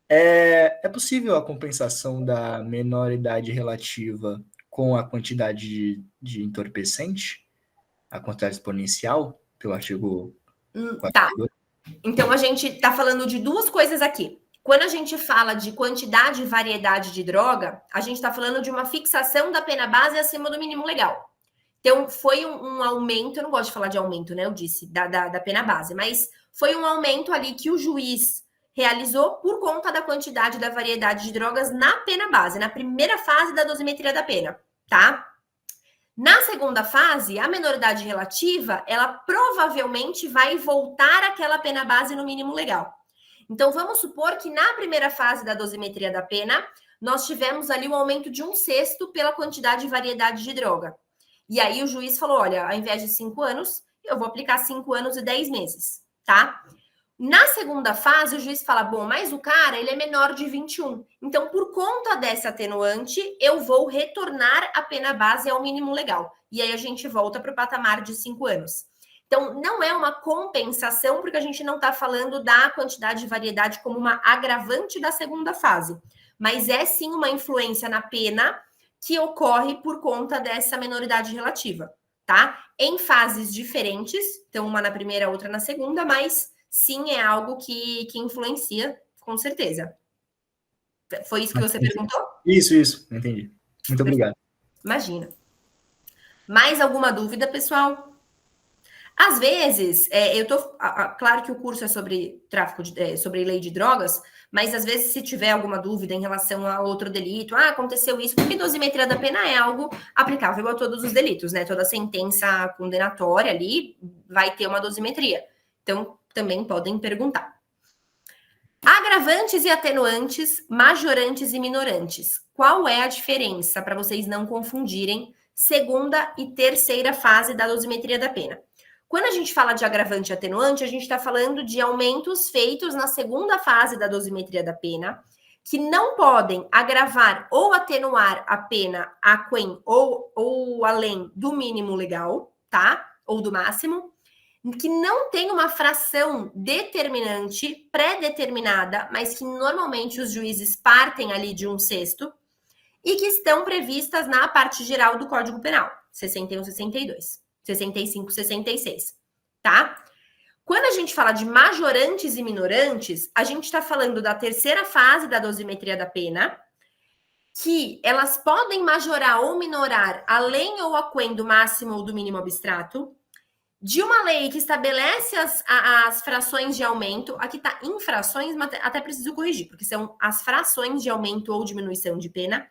É possível a compensação da menoridade relativa com a quantidade de entorpecente? A quantidade exponencial, pelo artigo 42? Tá. Então, a gente está falando de duas coisas aqui. Quando a gente fala de quantidade e variedade de droga, a gente está falando de uma fixação da pena base acima do mínimo legal. Então, foi um aumento, eu não gosto de falar de aumento, né? Eu disse, da pena base, mas foi um aumento ali que o juiz realizou por conta da quantidade e da variedade de drogas na pena base, na primeira fase da dosimetria da pena, tá? Na segunda fase, a menoridade relativa, ela provavelmente vai voltar àquela pena base no mínimo legal. Então, vamos supor que na primeira fase da dosimetria da pena, nós tivemos ali um aumento de 1/6 pela quantidade e variedade de droga. E aí o juiz falou, olha, ao invés de 5 anos, eu vou aplicar 5 anos e 10 meses, tá? Na segunda fase, o juiz fala, bom, mas o cara, ele é menor de 21. Então, por conta dessa atenuante, eu vou retornar a pena base ao mínimo legal. E aí a gente volta para o patamar de 5 anos. Então, não é uma compensação, porque a gente não está falando da quantidade e variedade como uma agravante da segunda fase. Mas é sim uma influência na pena que ocorre por conta dessa menoridade relativa, tá? Em fases diferentes, então uma na primeira, outra na segunda, mas sim é algo que influencia, com certeza. Foi isso que você perguntou? Isso, entendi. Muito obrigado. Imagina. Mais alguma dúvida, pessoal? Às vezes, claro que o curso é sobre sobre lei de drogas, mas às vezes se tiver alguma dúvida em relação a outro delito, aconteceu isso, porque dosimetria da pena é algo aplicável a todos os delitos, né? Toda sentença condenatória ali vai ter uma dosimetria. Então, também podem perguntar. Agravantes e atenuantes, majorantes e minorantes. Qual é a diferença para vocês não confundirem segunda e terceira fase da dosimetria da pena? Quando a gente fala de agravante e atenuante, a gente está falando de aumentos feitos na segunda fase da dosimetria da pena, que não podem agravar ou atenuar a pena aquém ou além do mínimo legal, tá? Ou do máximo, que não tem uma fração determinante, pré-determinada, mas que normalmente os juízes partem ali de 1/6, e que estão previstas na parte geral do Código Penal, 61, 62. 65, 66, tá? Quando a gente fala de majorantes e minorantes, a gente está falando da terceira fase da dosimetria da pena, que elas podem majorar ou minorar além ou aquém do máximo ou do mínimo abstrato, de uma lei que estabelece as frações de aumento, aqui está infrações, mas até preciso corrigir, porque são as frações de aumento ou diminuição de pena,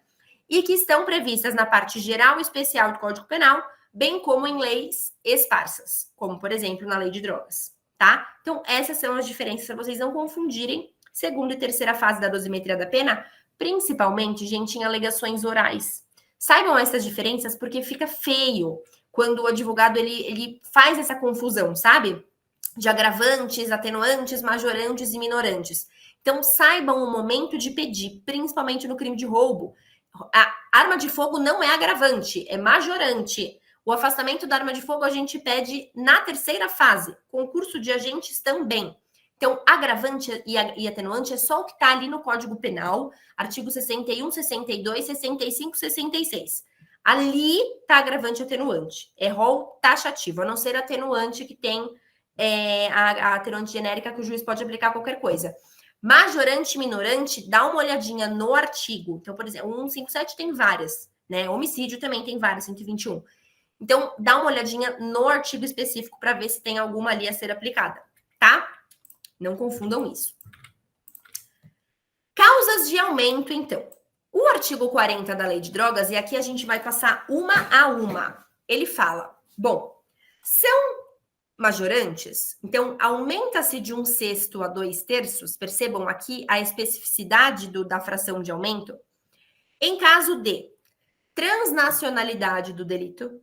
e que estão previstas na parte geral e especial do Código Penal, bem como em leis esparsas, como, por exemplo, na lei de drogas, tá? Então, essas são as diferenças para vocês não confundirem segunda e terceira fase da dosimetria da pena, principalmente, gente, em alegações orais. Saibam essas diferenças, porque fica feio quando o advogado, ele faz essa confusão, sabe? De agravantes, atenuantes, majorantes e minorantes. Então, saibam o momento de pedir, principalmente no crime de roubo. A arma de fogo não é agravante, é majorante. O afastamento da arma de fogo a gente pede na terceira fase, concurso de agentes também. Então, agravante e atenuante é só o que está ali no Código Penal, artigo 61, 62, 65, 66. Ali está agravante e atenuante. É rol taxativo, a não ser atenuante que tem a atenuante genérica que o juiz pode aplicar qualquer coisa. Majorante e minorante, dá uma olhadinha no artigo. Então, por exemplo, o 157 tem várias, né? Homicídio também tem várias, 121. Então, dá uma olhadinha no artigo específico para ver se tem alguma ali a ser aplicada, tá? Não confundam isso. Causas de aumento, então. O artigo 40 da Lei de Drogas, e aqui a gente vai passar uma a uma. Ele fala, bom, são majorantes, então aumenta-se de 1/6 a 2/3, percebam aqui a especificidade da fração de aumento, em caso de transnacionalidade do delito,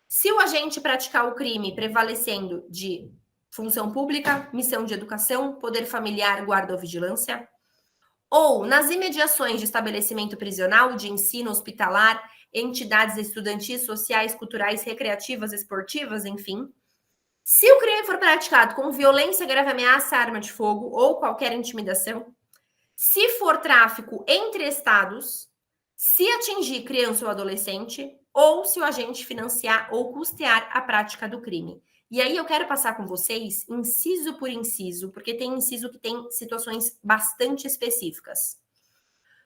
se o agente praticar o crime prevalecendo de função pública, missão de educação, poder familiar, guarda ou vigilância, ou nas imediações de estabelecimento prisional, de ensino hospitalar, entidades estudantis, sociais, culturais, recreativas, esportivas, enfim. Se o crime for praticado com violência, grave ameaça, arma de fogo ou qualquer intimidação, se for tráfico entre estados, se atingir criança ou adolescente, ou se o agente financiar ou custear a prática do crime. E aí eu quero passar com vocês, inciso por inciso, porque tem inciso que tem situações bastante específicas.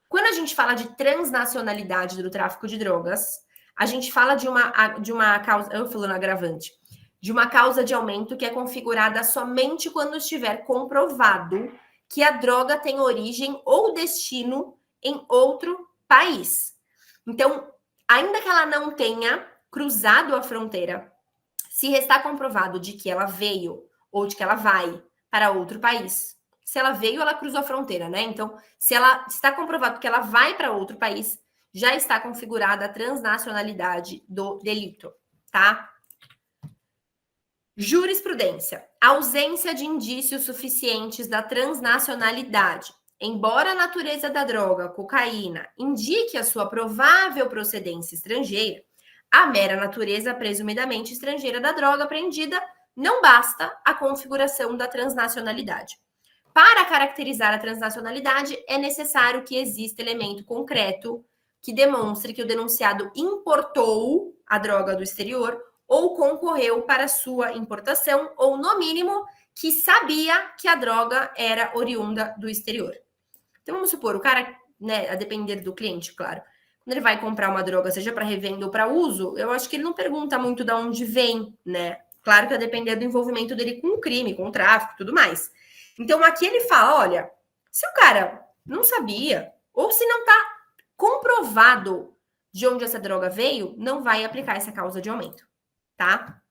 Quando a gente fala de transnacionalidade do tráfico de drogas, a gente fala de uma causa, eu falando agravante, de uma causa de aumento que é configurada somente quando estiver comprovado que a droga tem origem ou destino em outro país. Então, ainda que ela não tenha cruzado a fronteira, se restar comprovado de que ela veio ou de que ela vai para outro país, se ela veio, ela cruzou a fronteira, né? Então, se ela está comprovado que ela vai para outro país, já está configurada a transnacionalidade do delito, tá? Jurisprudência. Ausência de indícios suficientes da transnacionalidade. Embora a natureza da droga, cocaína, indique a sua provável procedência estrangeira, a mera natureza presumidamente estrangeira da droga apreendida não basta a configuração da transnacionalidade. Para caracterizar a transnacionalidade, é necessário que exista elemento concreto que demonstre que o denunciado importou a droga do exterior ou concorreu para sua importação, ou, no mínimo, que sabia que a droga era oriunda do exterior. Então, vamos supor, o cara, né, a depender do cliente, claro, quando ele vai comprar uma droga, seja para revenda ou para uso, eu acho que ele não pergunta muito de onde vem, né? Claro que a depender do envolvimento dele com o crime, com o tráfico e tudo mais. Então, aqui ele fala, olha, se o cara não sabia, ou se não está comprovado de onde essa droga veio, não vai aplicar essa causa de aumento, tá?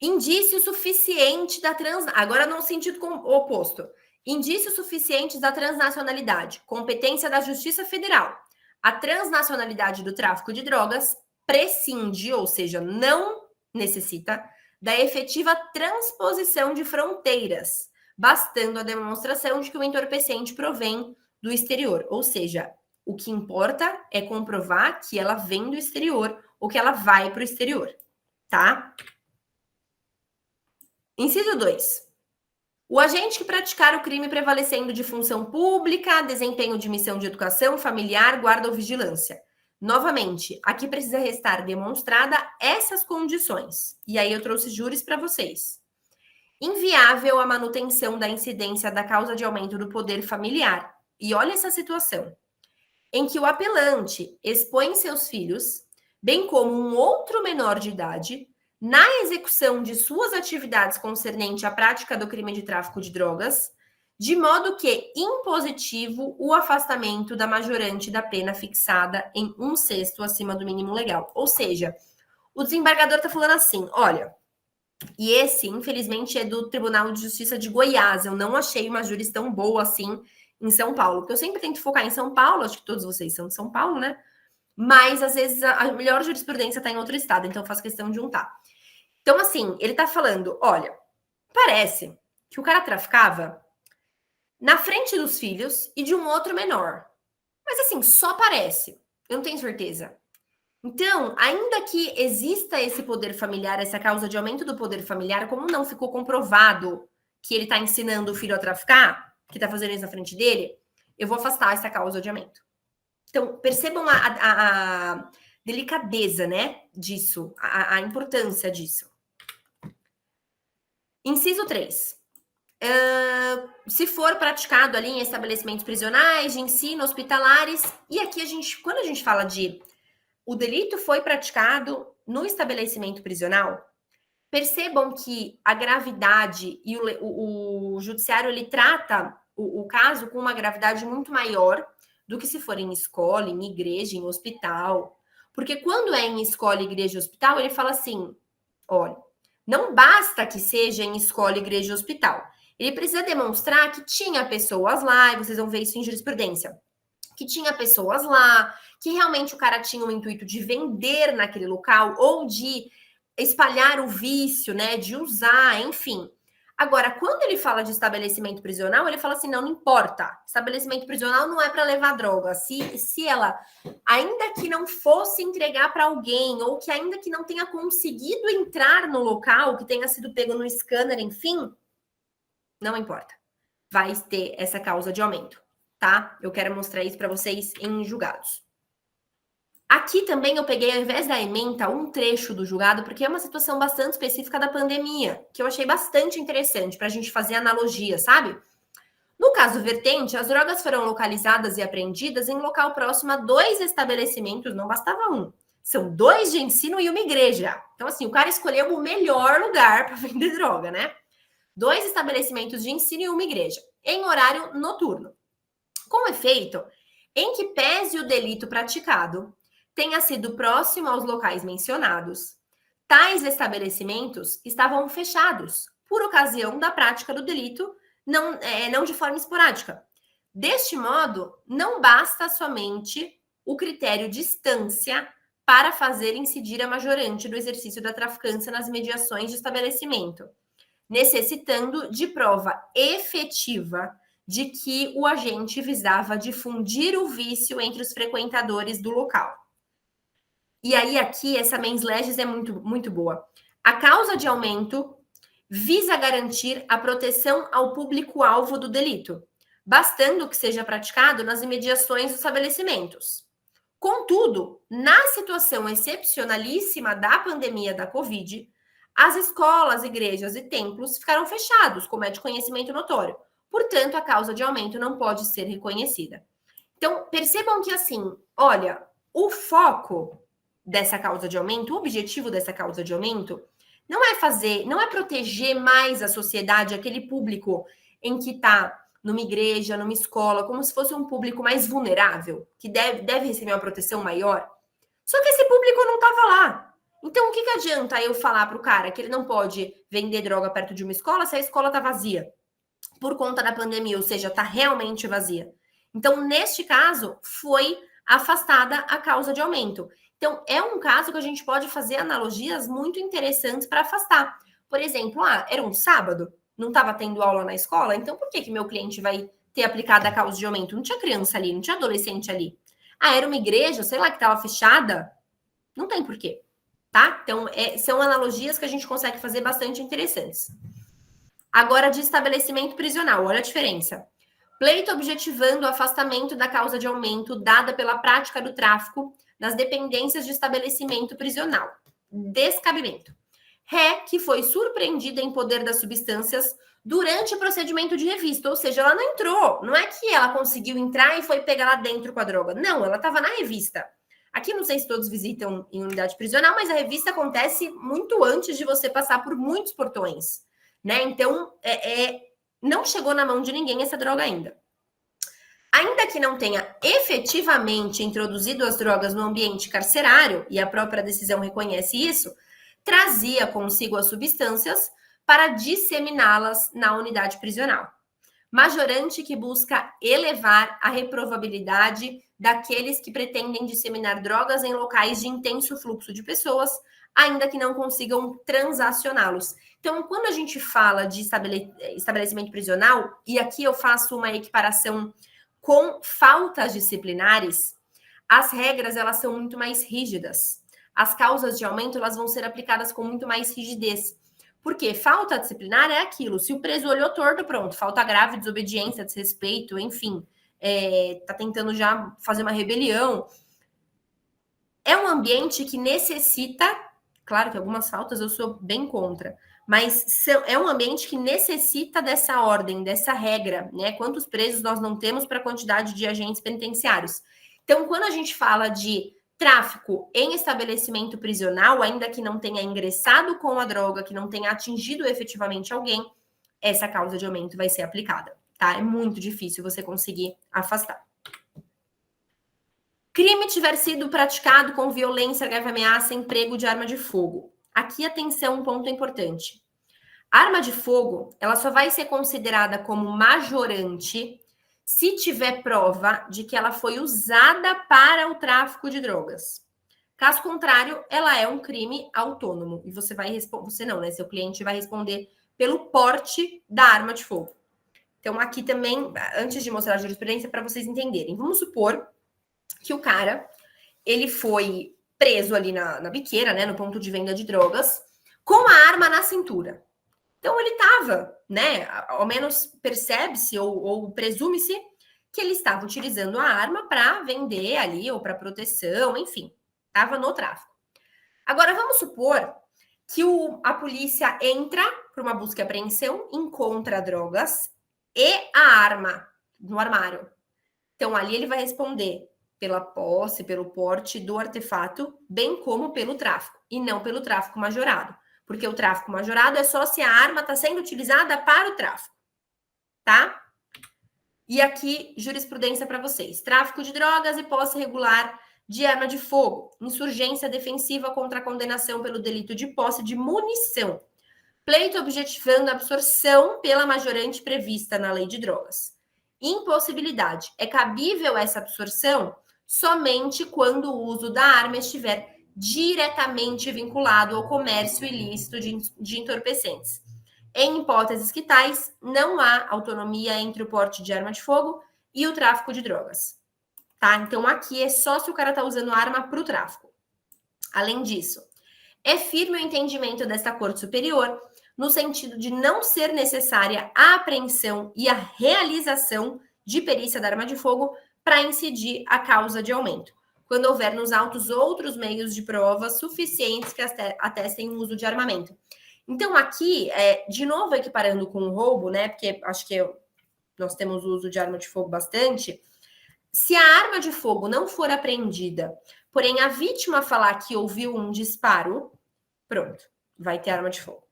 Indício suficiente da agora no sentido oposto. Indícios suficientes da transnacionalidade, competência da Justiça Federal. A transnacionalidade do tráfico de drogas prescinde, ou seja, não necessita da efetiva transposição de fronteiras, bastando a demonstração de que o entorpecente provém do exterior. Ou seja, o que importa é comprovar que ela vem do exterior ou que ela vai para o exterior, tá? Inciso 2. O agente que praticar o crime prevalecendo de função pública, desempenho de missão de educação, familiar, guarda ou vigilância. Novamente, aqui precisa restar demonstrada essas condições. E aí eu trouxe júris para vocês. Inviável a manutenção da incidência da causa de aumento do poder familiar. E olha essa situação. Em que o apelante expõe seus filhos, bem como um outro menor de idade, na execução de suas atividades concernente à prática do crime de tráfico de drogas, de modo que impositivo o afastamento da majorante da pena fixada em 1/6 acima do mínimo legal. Ou seja, o desembargador está falando assim, olha, e esse, infelizmente, é do Tribunal de Justiça de Goiás, eu não achei uma júris tão boa assim em São Paulo, porque eu sempre tento focar em São Paulo, acho que todos vocês são de São Paulo, né? Mas, às vezes, a melhor jurisprudência está em outro estado, então eu faço questão de juntar. Então, assim, ele tá falando, olha, parece que o cara traficava na frente dos filhos e de um outro menor. Mas, assim, só parece. Eu não tenho certeza. Então, ainda que exista esse poder familiar, essa causa de aumento do poder familiar, como não ficou comprovado que ele tá ensinando o filho a traficar, que tá fazendo isso na frente dele, eu vou afastar essa causa de aumento. Então, percebam a delicadeza, né, disso, a importância disso. Inciso 3. Se for praticado ali em estabelecimentos prisionais, de ensino, hospitalares, e aqui quando a gente fala de o delito foi praticado no estabelecimento prisional, percebam que a gravidade e o judiciário ele trata o caso com uma gravidade muito maior do que se for em escola, em igreja, em hospital. Porque quando é em escola, igreja e hospital, ele fala assim, olha, não basta que seja em escola, igreja e hospital. Ele precisa demonstrar que tinha pessoas lá, e vocês vão ver isso em jurisprudência, que tinha pessoas lá, que realmente o cara tinha o intuito de vender naquele local ou de espalhar o vício, né, de usar, enfim. Agora, quando ele fala de estabelecimento prisional, ele fala assim, não importa, estabelecimento prisional não é para levar droga. Se ela, ainda que não fosse entregar para alguém, ou que ainda que não tenha conseguido entrar no local, que tenha sido pego no scanner, enfim, não importa. Vai ter essa causa de aumento, tá? Eu quero mostrar isso para vocês em julgados. Aqui também eu peguei, ao invés da ementa, um trecho do julgado, porque é uma situação bastante específica da pandemia, que eu achei bastante interessante para a gente fazer analogia, sabe? No caso vertente, as drogas foram localizadas e apreendidas em local próximo a 2 estabelecimentos, não bastava um. São 2 de ensino e uma igreja. Então, assim, o cara escolheu o melhor lugar para vender droga, né? 2 estabelecimentos de ensino e uma igreja, em horário noturno. Com efeito, em que pese o delito praticado tenha sido próximo aos locais mencionados, tais estabelecimentos estavam fechados por ocasião da prática do delito, não de forma esporádica. Deste modo, não basta somente o critério distância para fazer incidir a majorante do exercício da traficância nas mediações de estabelecimento, necessitando de prova efetiva de que o agente visava difundir o vício entre os frequentadores do local. E aí aqui essa mens legis é muito, muito boa. A causa de aumento visa garantir a proteção ao público-alvo do delito, bastando que seja praticado nas imediações dos estabelecimentos. Contudo, na situação excepcionalíssima da pandemia da Covid, as escolas, igrejas e templos ficaram fechados, como é de conhecimento notório. Portanto, a causa de aumento não pode ser reconhecida. Então, percebam que, assim, olha, o foco dessa causa de aumento, o objetivo dessa causa de aumento, não é proteger mais a sociedade, aquele público em que está numa igreja, numa escola, como se fosse um público mais vulnerável, que deve receber uma proteção maior. Só que esse público não estava lá. Então, o que adianta eu falar para o cara que ele não pode vender droga perto de uma escola se a escola está vazia? Por conta da pandemia, ou seja, está realmente vazia. Então, neste caso, foi afastada a causa de aumento. Então, é um caso que a gente pode fazer analogias muito interessantes para afastar. Por exemplo, era um sábado, não estava tendo aula na escola, então por que meu cliente vai ter aplicado a causa de aumento? Não tinha criança ali, não tinha adolescente ali. Era uma igreja, sei lá, que estava fechada. Não tem porquê, tá? Então, são analogias que a gente consegue fazer bastante interessantes. Agora, de estabelecimento prisional, olha a diferença. Pleito objetivando o afastamento da causa de aumento dada pela prática do tráfico nas dependências de estabelecimento prisional. Descabimento. Ré, que foi surpreendida em poder das substâncias durante o procedimento de revista, ou seja, ela não entrou. Não é que ela conseguiu entrar e foi pegar lá dentro com a droga. Não, ela estava na revista. Aqui não sei se todos visitam em unidade prisional, mas a revista acontece muito antes de você passar por muitos portões, né? Então, não chegou na mão de ninguém essa droga ainda. Ainda que não tenha efetivamente introduzido as drogas no ambiente carcerário, e a própria decisão reconhece isso, trazia consigo as substâncias para disseminá-las na unidade prisional. Majorante que busca elevar a reprovabilidade daqueles que pretendem disseminar drogas em locais de intenso fluxo de pessoas, ainda que não consigam transacioná-los. Então, quando a gente fala de estabelecimento prisional, e aqui eu faço uma equiparação com faltas disciplinares, as regras elas são muito mais rígidas. As causas de aumento elas vão ser aplicadas com muito mais rigidez. Porque falta disciplinar é aquilo. Se o preso olhou torto, pronto. Falta grave, desobediência, desrespeito, enfim. Tá tentando já fazer uma rebelião. É um ambiente que necessita... Claro que algumas faltas eu sou bem contra. Mas é um ambiente que necessita dessa ordem, dessa regra, né? Quantos presos nós não temos para a quantidade de agentes penitenciários? Então, quando a gente fala de Tráfico em estabelecimento prisional, ainda que não tenha ingressado com a droga, que não tenha atingido efetivamente alguém, essa causa de aumento vai ser aplicada, tá? É muito difícil você conseguir afastar. Crime tiver sido praticado com violência, grave ameaça, emprego de arma de fogo. Aqui, atenção, um ponto importante. Arma de fogo, ela só vai ser considerada como majorante se tiver prova de que ela foi usada para o tráfico de drogas. Caso contrário, ela é um crime autônomo. E você vai responder, você não, né? Seu cliente vai responder pelo porte da arma de fogo. Então, aqui também, antes de mostrar a jurisprudência, para vocês entenderem. Vamos supor que o cara, ele foi preso ali na biqueira, né? No ponto de venda de drogas, com a arma na cintura. Então, ele estava, né, ao menos percebe-se ou presume-se que ele estava utilizando a arma para vender ali ou para proteção, enfim, estava no tráfico. Agora, vamos supor que a polícia entra para uma busca e apreensão, encontra drogas e a arma no armário. Então, ali ele vai responder pela posse, pelo porte do artefato, bem como pelo tráfico, e não pelo tráfico majorado. Porque o tráfico majorado é só se a arma está sendo utilizada para o tráfico, tá? E aqui, jurisprudência para vocês. Tráfico de drogas e posse irregular de arma de fogo. Insurgência defensiva contra a condenação pelo delito de posse de munição. Pleito objetivando a absorção pela majorante prevista na lei de drogas. Impossibilidade. É cabível essa absorção somente quando o uso da arma estiver diretamente vinculado ao comércio ilícito de entorpecentes. Em hipóteses que tais, não há autonomia entre o porte de arma de fogo e o tráfico de drogas. Tá? Então, aqui é só se o cara tá usando arma para o tráfico. Além disso, é firme o entendimento desta Corte Superior no sentido de não ser necessária a apreensão e a realização de perícia da arma de fogo para incidir a causa de aumento, quando houver nos autos outros meios de prova suficientes que atestem o uso de armamento. Então, aqui, de novo, equiparando com o roubo, né? Porque acho que nós temos o uso de arma de fogo bastante. Se a arma de fogo não for apreendida, porém a vítima falar que ouviu um disparo, pronto, vai ter arma de fogo.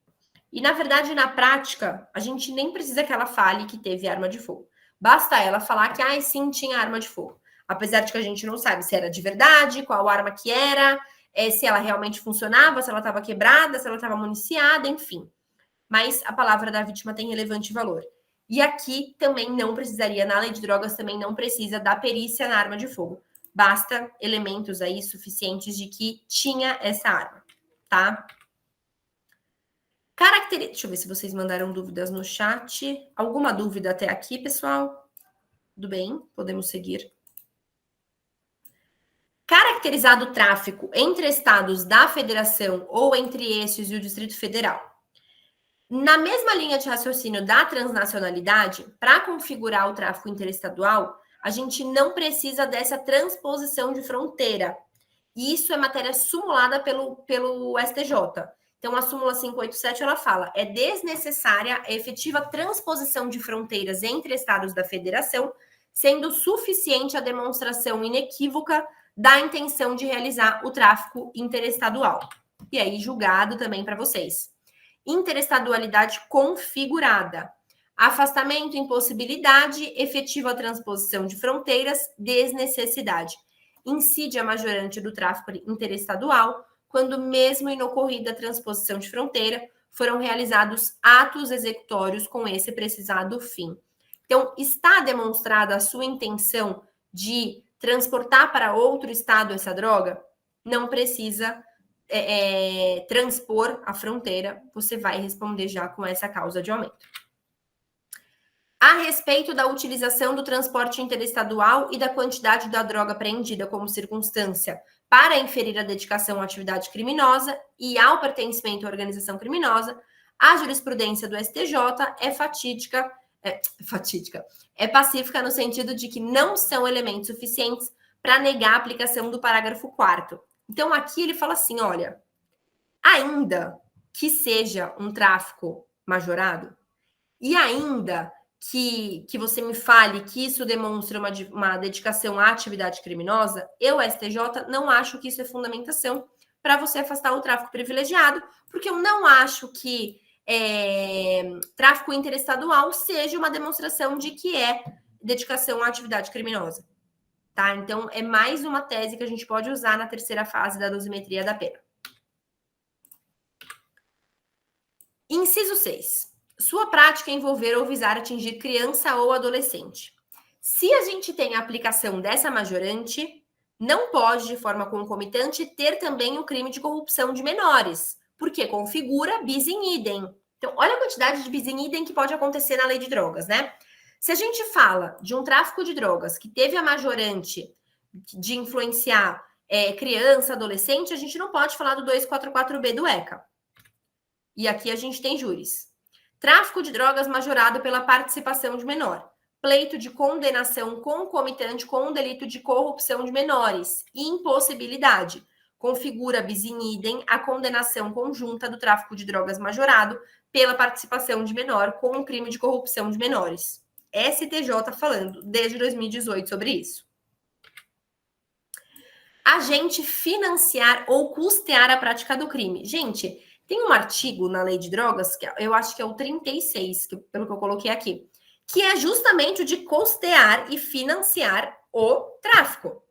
E, na verdade, na prática, a gente nem precisa que ela fale que teve arma de fogo. Basta ela falar que, sim, tinha arma de fogo. Apesar de que a gente não sabe se era de verdade, qual arma que era, se ela realmente funcionava, se ela estava quebrada, se ela estava municiada, enfim. Mas a palavra da vítima tem relevante valor. E aqui também não precisaria, na lei de drogas também não precisa da perícia na arma de fogo. Basta elementos aí suficientes de que tinha essa arma, tá? Deixa eu ver se vocês mandaram dúvidas no chat. Alguma dúvida até aqui, pessoal? Tudo bem? Podemos seguir. Caracterizado o tráfico entre estados da federação ou entre estes e o Distrito Federal. Na mesma linha de raciocínio da transnacionalidade, para configurar o tráfico interestadual, a gente não precisa dessa transposição de fronteira. E isso é matéria sumulada pelo STJ. Então, a súmula 587, ela fala, é desnecessária a efetiva transposição de fronteiras entre estados da federação, sendo suficiente a demonstração inequívoca da intenção de realizar o tráfico interestadual. E aí, julgado também para vocês. Interestadualidade configurada. Afastamento, impossibilidade, efetiva transposição de fronteiras, desnecessidade. Incide a majorante do tráfico interestadual, quando mesmo inocorrida a transposição de fronteira, foram realizados atos executórios com esse precisado fim. Então, está demonstrada a sua intenção de transportar para outro estado essa droga? Não precisa transpor a fronteira, você vai responder já com essa causa de aumento. A respeito da utilização do transporte interestadual e da quantidade da droga apreendida como circunstância para inferir a dedicação à atividade criminosa e ao pertencimento à organização criminosa, a jurisprudência do STJ é pacífica no sentido de que não são elementos suficientes para negar a aplicação do parágrafo 4º. Então, aqui ele fala assim, olha, ainda que seja um tráfico majorado, e ainda que você me fale que isso demonstra uma dedicação à atividade criminosa, eu, STJ, não acho que isso é fundamentação para você afastar o tráfico privilegiado, porque eu não acho que tráfico interestadual seja uma demonstração de que é dedicação à atividade criminosa. Tá? Então, é mais uma tese que a gente pode usar na terceira fase da dosimetria da pena. Inciso 6. Sua prática envolver ou visar atingir criança ou adolescente. Se a gente tem a aplicação dessa majorante, não pode, de forma concomitante, ter também o crime de corrupção de menores, porque configura bis in idem. Então, olha a quantidade de bis in idem que pode acontecer na lei de drogas, né? Se a gente fala de um tráfico de drogas que teve a majorante de influenciar criança, adolescente, a gente não pode falar do 244B do ECA. E aqui a gente tem júris. Tráfico de drogas majorado pela participação de menor. Pleito de condenação concomitante com o delito de corrupção de menores. Impossibilidade. Configura bis in idem a condenação conjunta do tráfico de drogas majorado pela participação de menor com o crime de corrupção de menores. STJ falando desde 2018 sobre isso. Agente financiar ou custear a prática do crime. Gente, tem um artigo na lei de drogas, que eu acho que é o 36, pelo que eu coloquei aqui, que é justamente o de custear e financiar o tráfico.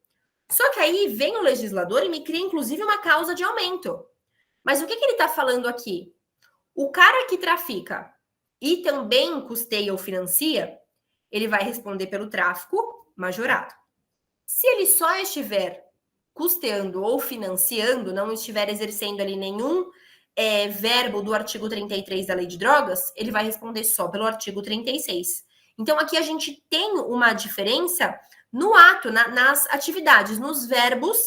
Só que aí vem o legislador e me cria, inclusive, uma causa de aumento. Mas o que ele está falando aqui? O cara que trafica e também custeia ou financia, ele vai responder pelo tráfico majorado. Se ele só estiver custeando ou financiando, não estiver exercendo ali nenhum verbo do artigo 33 da Lei de Drogas, ele vai responder só pelo artigo 36. Então, aqui a gente tem uma diferença no ato, nas atividades, nos verbos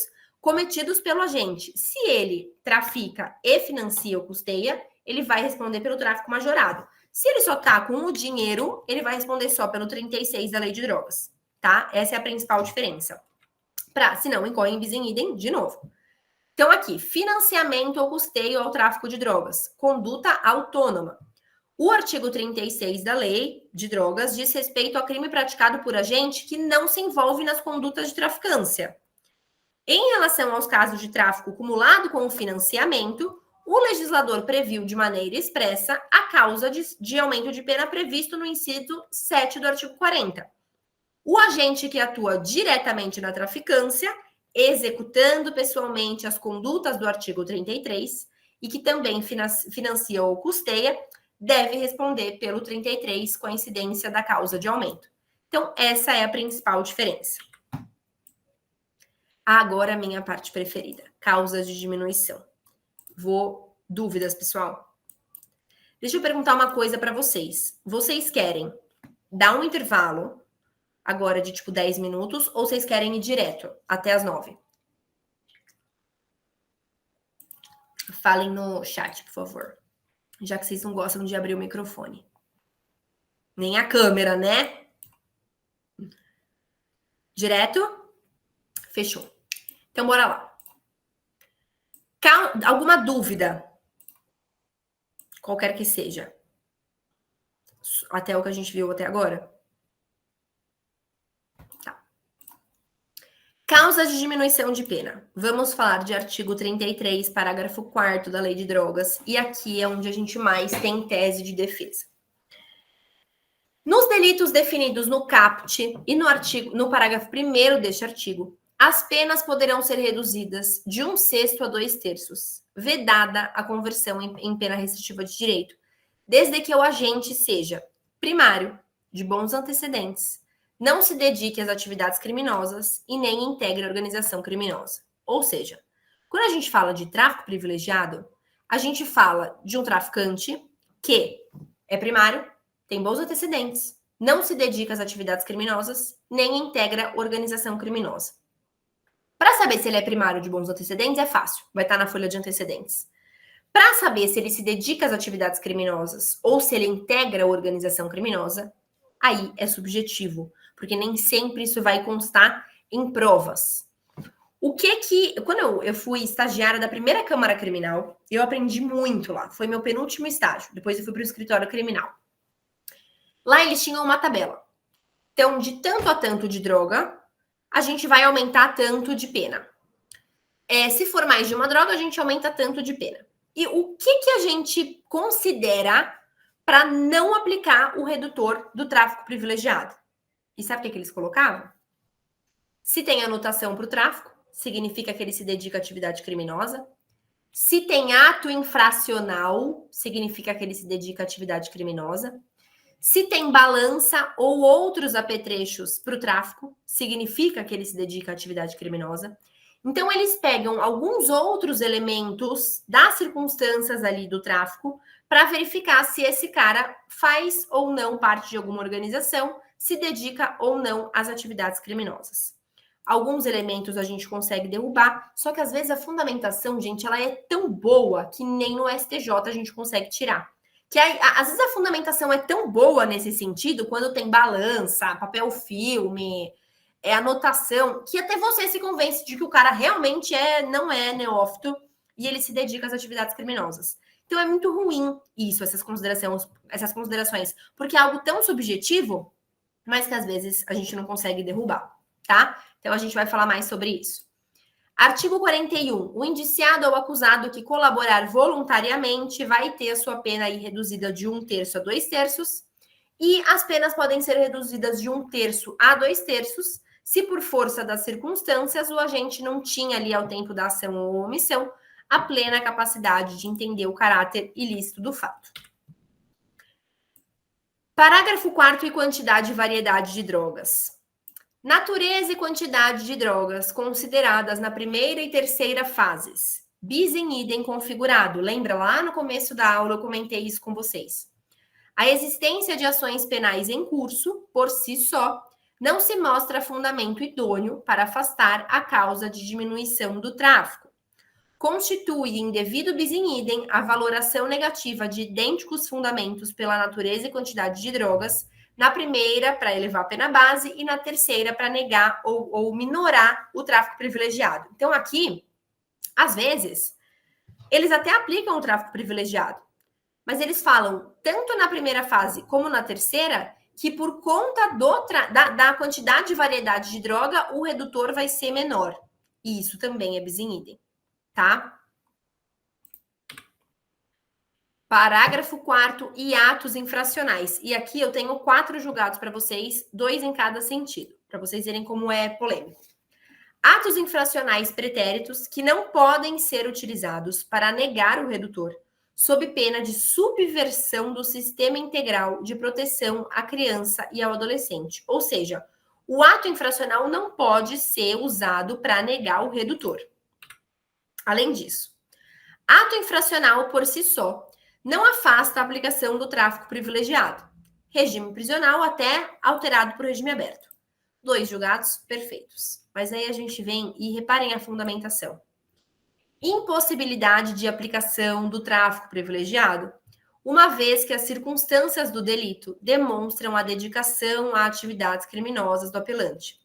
cometidos pelo agente. Se ele trafica e financia ou custeia, ele vai responder pelo tráfico majorado. Se ele só tá com o dinheiro, ele vai responder só pelo 36 da Lei de Drogas, tá? Essa é a principal diferença. Se não, incorre em bis in idem de novo. Então, aqui, financiamento ou custeio ao tráfico de drogas, conduta autônoma. O artigo 36 da Lei de Drogas diz respeito ao crime praticado por agente que não se envolve nas condutas de traficância. Em relação aos casos de tráfico cumulado com o financiamento, o legislador previu de maneira expressa a causa de aumento de pena previsto no inciso 7 do artigo 40. O agente que atua diretamente na traficância, executando pessoalmente as condutas do artigo 33 e que também financia ou custeia, deve responder pelo 33 com a incidência da causa de aumento. Então, essa é a principal diferença. Agora, a minha parte preferida, causas de diminuição. Dúvidas, pessoal? Deixa eu perguntar uma coisa para vocês. Vocês querem dar um intervalo agora de tipo 10 minutos ou vocês querem ir direto até as 9? Falem no chat, por favor. Já que vocês não gostam de abrir o microfone. Nem a câmera, né? Direto? Fechou. Então, bora lá. Alguma dúvida? Qualquer que seja. Até o que a gente viu até agora? Tá. Causas de diminuição de pena. Vamos falar de artigo 33, parágrafo 4º da Lei de Drogas. E aqui é onde a gente mais tem tese de defesa. Nos delitos definidos no caput e no parágrafo 1º deste artigo, as penas poderão ser reduzidas de 1/6 a 2/3, vedada a conversão em pena restritiva de direito, desde que o agente seja primário, de bons antecedentes, não se dedique às atividades criminosas e nem integre a organização criminosa. Ou seja, quando a gente fala de tráfico privilegiado, a gente fala de um traficante que é primário, tem bons antecedentes, não se dedica às atividades criminosas, nem integra organização criminosa. Para saber se ele é primário de bons antecedentes, é fácil, vai estar na folha de antecedentes. Para saber se ele se dedica às atividades criminosas ou se ele integra a organização criminosa, aí é subjetivo, porque nem sempre isso vai constar em provas. Quando eu fui estagiária da primeira Câmara Criminal, eu aprendi muito lá, foi meu penúltimo estágio, depois eu fui para o escritório criminal. Lá eles tinham uma tabela. Então, de tanto a tanto de droga, a gente vai aumentar tanto de pena. Se for mais de uma droga, a gente aumenta tanto de pena. E o que a gente considera para não aplicar o redutor do tráfico privilegiado? E sabe o que eles colocavam? Se tem anotação para o tráfico, significa que ele se dedica à atividade criminosa. Se tem ato infracional, significa que ele se dedica à atividade criminosa. Se tem balança ou outros apetrechos para o tráfico, significa que ele se dedica à atividade criminosa. Então, eles pegam alguns outros elementos das circunstâncias ali do tráfico para verificar se esse cara faz ou não parte de alguma organização, se dedica ou não às atividades criminosas. Alguns elementos a gente consegue derrubar, só que às vezes a fundamentação, gente, ela é tão boa que nem no STJ a gente consegue tirar. Que às vezes a fundamentação é tão boa nesse sentido, quando tem balança, papel filme, anotação, que até você se convence de que o cara realmente não é neófito e ele se dedica às atividades criminosas. Então é muito ruim isso, essas considerações, porque é algo tão subjetivo, mas que às vezes a gente não consegue derrubar, tá? Então a gente vai falar mais sobre isso. Artigo 41. O indiciado ou acusado que colaborar voluntariamente vai ter a sua pena aí reduzida de 1/3 a 2/3, e as penas podem ser reduzidas de 1/3 a 2/3, se por força das circunstâncias o agente não tinha ali ao tempo da ação ou omissão a plena capacidade de entender o caráter ilícito do fato. Parágrafo 4º e quantidade e variedade de drogas. Natureza e quantidade de drogas consideradas na primeira e terceira fases. Bis in idem configurado. Lembra lá no começo da aula eu comentei isso com vocês. A existência de ações penais em curso, por si só, não se mostra fundamento idôneo para afastar a causa de diminuição do tráfico. Constitui indevido bis in idem a valoração negativa de idênticos fundamentos pela natureza e quantidade de drogas, na primeira para elevar a pena base e na terceira para negar ou minorar o tráfico privilegiado. Então aqui, às vezes, eles até aplicam o tráfico privilegiado, mas eles falam, tanto na primeira fase como na terceira, que por conta da quantidade e variedade de droga, o redutor vai ser menor. E isso também é bis in idem, tá? Parágrafo 4º e atos infracionais. E aqui eu tenho 4 julgados para vocês, 2 em cada sentido, para vocês verem como é polêmico. Atos infracionais pretéritos que não podem ser utilizados para negar o redutor, sob pena de subversão do sistema integral de proteção à criança e ao adolescente. Ou seja, o ato infracional não pode ser usado para negar o redutor. Além disso, ato infracional por si só não afasta a aplicação do tráfico privilegiado. Regime prisional até alterado por regime aberto. 2 julgados perfeitos. Mas aí a gente vem e reparem a fundamentação. Impossibilidade de aplicação do tráfico privilegiado, uma vez que as circunstâncias do delito demonstram a dedicação a atividades criminosas do apelante.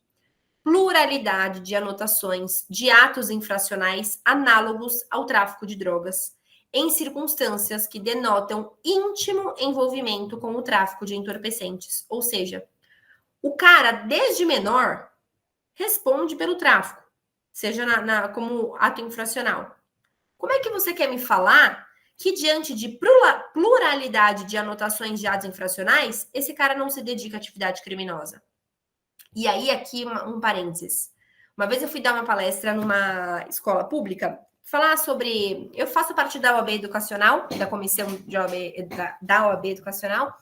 Pluralidade de anotações de atos infracionais análogos ao tráfico de drogas, em circunstâncias que denotam íntimo envolvimento com o tráfico de entorpecentes. Ou seja, o cara, desde menor, responde pelo tráfico, seja como ato infracional. Como é que você quer me falar que, diante de pluralidade de anotações de atos infracionais, esse cara não se dedica à atividade criminosa? E aí, aqui, um parênteses. Uma vez eu fui dar uma palestra numa escola pública, falar sobre... Eu faço parte da OAB Educacional, da comissão da OAB Educacional,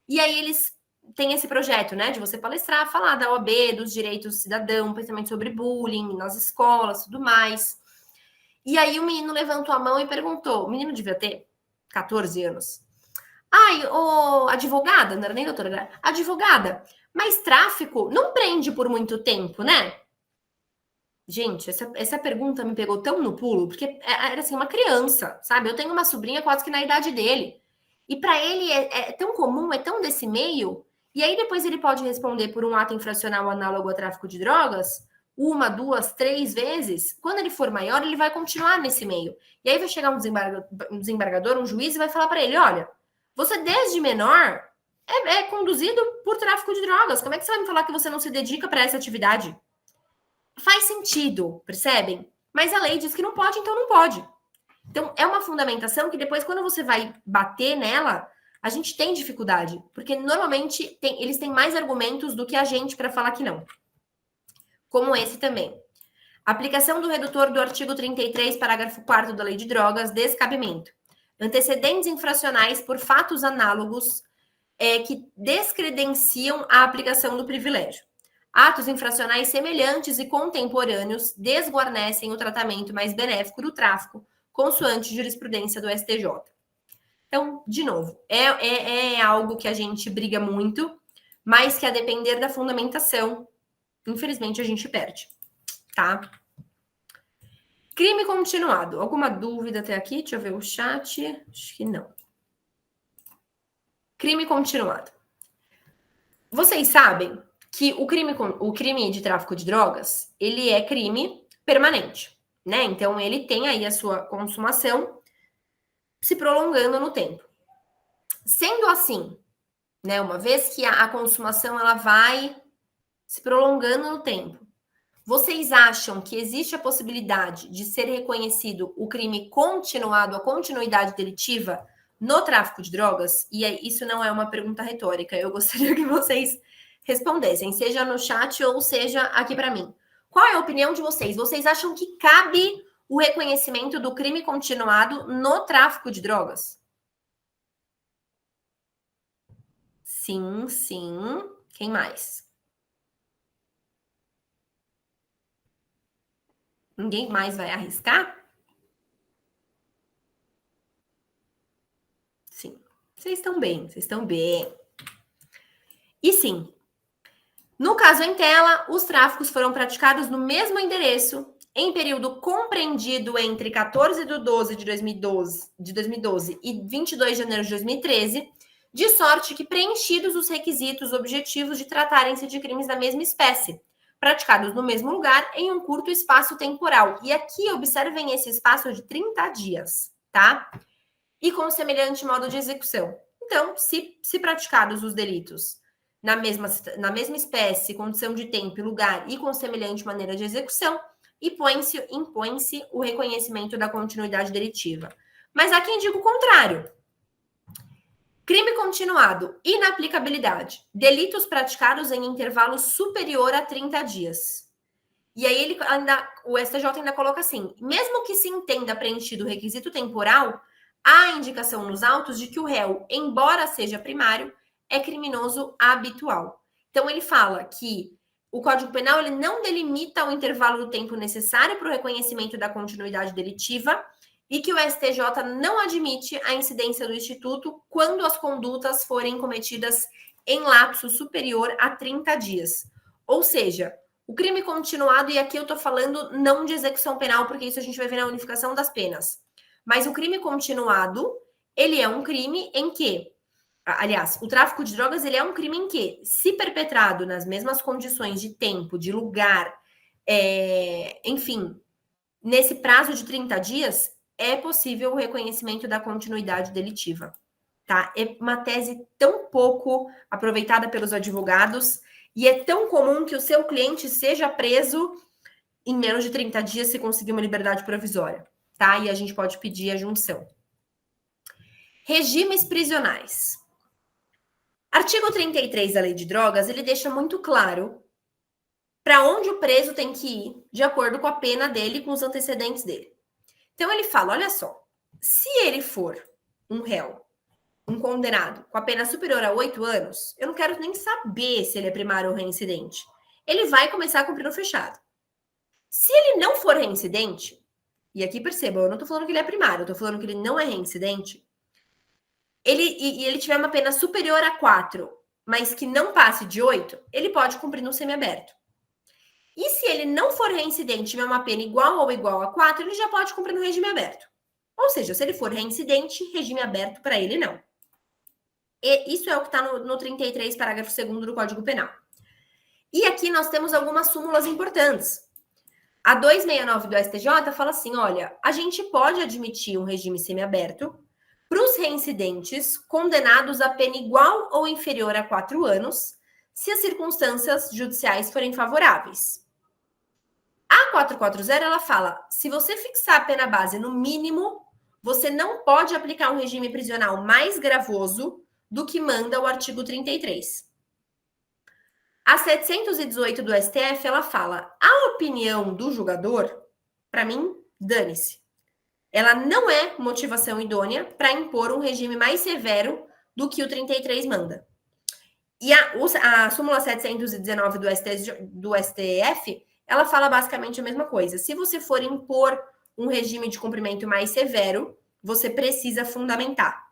e aí eles têm esse projeto, né, de você palestrar, falar da OAB, dos direitos do cidadão, pensamento sobre bullying nas escolas, tudo mais. E aí o menino levantou a mão e perguntou, o menino devia ter 14 anos. Ai, advogada, não era nem doutora, né? Advogada, mas tráfico não prende por muito tempo, né? Gente, essa pergunta me pegou tão no pulo, porque era assim, uma criança, sabe? Eu tenho uma sobrinha quase que na idade dele. E para ele é tão comum, é tão desse meio. E aí depois ele pode responder por um ato infracional análogo a tráfico de drogas, 1, 2, 3 vezes. Quando ele for maior, ele vai continuar nesse meio. E aí vai chegar um desembargador, um juiz, e vai falar para ele, olha, você desde menor é conduzido por tráfico de drogas. Como é que você vai me falar que você não se dedica para essa atividade? Faz sentido, percebem? Mas a lei diz que não pode, então não pode. Então, é uma fundamentação que depois, quando você vai bater nela, a gente tem dificuldade. Porque, normalmente, eles têm mais argumentos do que a gente para falar que não. Como esse também. Aplicação do redutor do artigo 33, parágrafo 4º da Lei de Drogas, descabimento. Antecedentes infracionais por fatos análogos que descredenciam a aplicação do privilégio. Atos infracionais semelhantes e contemporâneos desguarnecem o tratamento mais benéfico do tráfico, consoante jurisprudência do STJ. Então, de novo, é algo que a gente briga muito, mas que a depender da fundamentação, infelizmente, a gente perde, tá? Crime continuado. Alguma dúvida até aqui? Deixa eu ver o chat. Acho que não. Crime continuado. Vocês sabem que o crime de tráfico de drogas, ele é crime permanente, né? Então, ele tem aí a sua consumação se prolongando no tempo. Sendo assim, né, uma vez que a consumação ela vai se prolongando no tempo, vocês acham que existe a possibilidade de ser reconhecido o crime continuado, a continuidade delitiva no tráfico de drogas? E isso não é uma pergunta retórica, eu gostaria que vocês respondessem, seja no chat ou seja aqui para mim. Qual é a opinião de vocês? Vocês acham que cabe o reconhecimento do crime continuado no tráfico de drogas? Sim, sim. Quem mais? Ninguém mais vai arriscar? Sim. Vocês estão bem, vocês estão bem. E sim, no caso em tela, os tráficos foram praticados no mesmo endereço em período compreendido entre 14 de 12 de 2012 e 22 de janeiro de 2013, de sorte que preenchidos os requisitos objetivos de tratarem-se de crimes da mesma espécie, praticados no mesmo lugar em um curto espaço temporal. E aqui observem esse espaço de 30 dias, tá? E com semelhante modo de execução. Então, se praticados os delitos na mesma espécie, condição de tempo e lugar e com semelhante maneira de execução, impõe-se o reconhecimento da continuidade delitiva. Mas há quem diga o contrário. Crime continuado, inaplicabilidade. Delitos praticados em intervalo superior a 30 dias. E aí o STJ ainda coloca assim, mesmo que se entenda preenchido o requisito temporal, há indicação nos autos de que o réu, embora seja primário, é criminoso habitual. Então, ele fala que o Código Penal ele não delimita o intervalo do tempo necessário para o reconhecimento da continuidade delitiva e que o STJ não admite a incidência do instituto quando as condutas forem cometidas em lapso superior a 30 dias. Ou seja, o crime continuado, e aqui eu estou falando não de execução penal, porque isso a gente vai ver na unificação das penas, mas o crime continuado, ele é um crime em que, aliás, o tráfico de drogas, ele é um crime em que, se perpetrado nas mesmas condições de tempo, de lugar, enfim, nesse prazo de 30 dias, é possível o reconhecimento da continuidade delitiva, tá? É uma tese tão pouco aproveitada pelos advogados e é tão comum que o seu cliente seja preso em menos de 30 dias se conseguir uma liberdade provisória, tá? E a gente pode pedir a junção. Regimes prisionais. Artigo 33 da Lei de Drogas, ele deixa muito claro para onde o preso tem que ir de acordo com a pena dele e com os antecedentes dele. Então, ele fala, olha só, se ele for um réu, um condenado, com a pena superior a 8 anos, eu não quero nem saber se ele é primário ou reincidente. Ele vai começar a cumprir no fechado. Se ele não for reincidente, e aqui percebam, eu não estou falando que ele é primário, eu estou falando que ele não é reincidente, ele tiver uma pena superior a 4, mas que não passe de 8, ele pode cumprir no semiaberto. E se ele não for reincidente e tiver uma pena igual ou igual a 4, ele já pode cumprir no regime aberto. Ou seja, se ele for reincidente, regime aberto para ele não. E isso é o que está no 33, parágrafo 2º do Código Penal. E aqui nós temos algumas súmulas importantes. A 269 do STJ fala assim, olha, a gente pode admitir um regime semiaberto para os reincidentes condenados a pena igual ou inferior a 4 anos, se as circunstâncias judiciais forem favoráveis. A 440, ela fala, se você fixar a pena base no mínimo, você não pode aplicar um regime prisional mais gravoso do que manda o artigo 33. A 718 do STF, ela fala, a opinião do julgador, para mim, dane-se. Ela não é motivação idônea para impor um regime mais severo do que o 33 manda. E a súmula 719 do STF, ela fala basicamente a mesma coisa. Se você for impor um regime de cumprimento mais severo, você precisa fundamentar.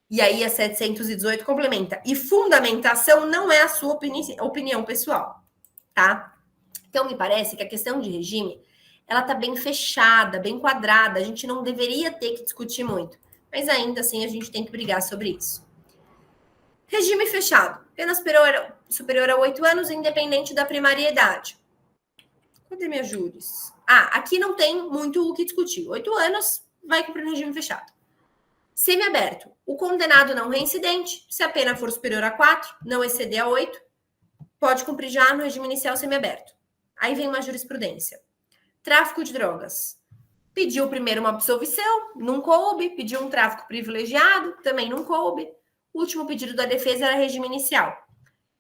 E aí a 718 complementa. E fundamentação não é a sua opinião pessoal, tá? Então, me parece que a questão de regime, ela tá bem fechada, bem quadrada. A gente não deveria ter que discutir muito. Mas ainda assim, a gente tem que brigar sobre isso. Regime fechado. Pena superior a 8 anos, independente da primariedade. Cadê minha júris? Aqui não tem muito o que discutir. 8 anos, vai cumprir no regime fechado. Semiaberto. O condenado não reincidente, se a pena for superior a 4, não exceder a 8, pode cumprir já no regime inicial semiaberto. Aí vem uma jurisprudência. Tráfico de drogas. Pediu primeiro uma absolvição, não coube. Pediu um tráfico privilegiado, também não coube. O último pedido da defesa era regime inicial.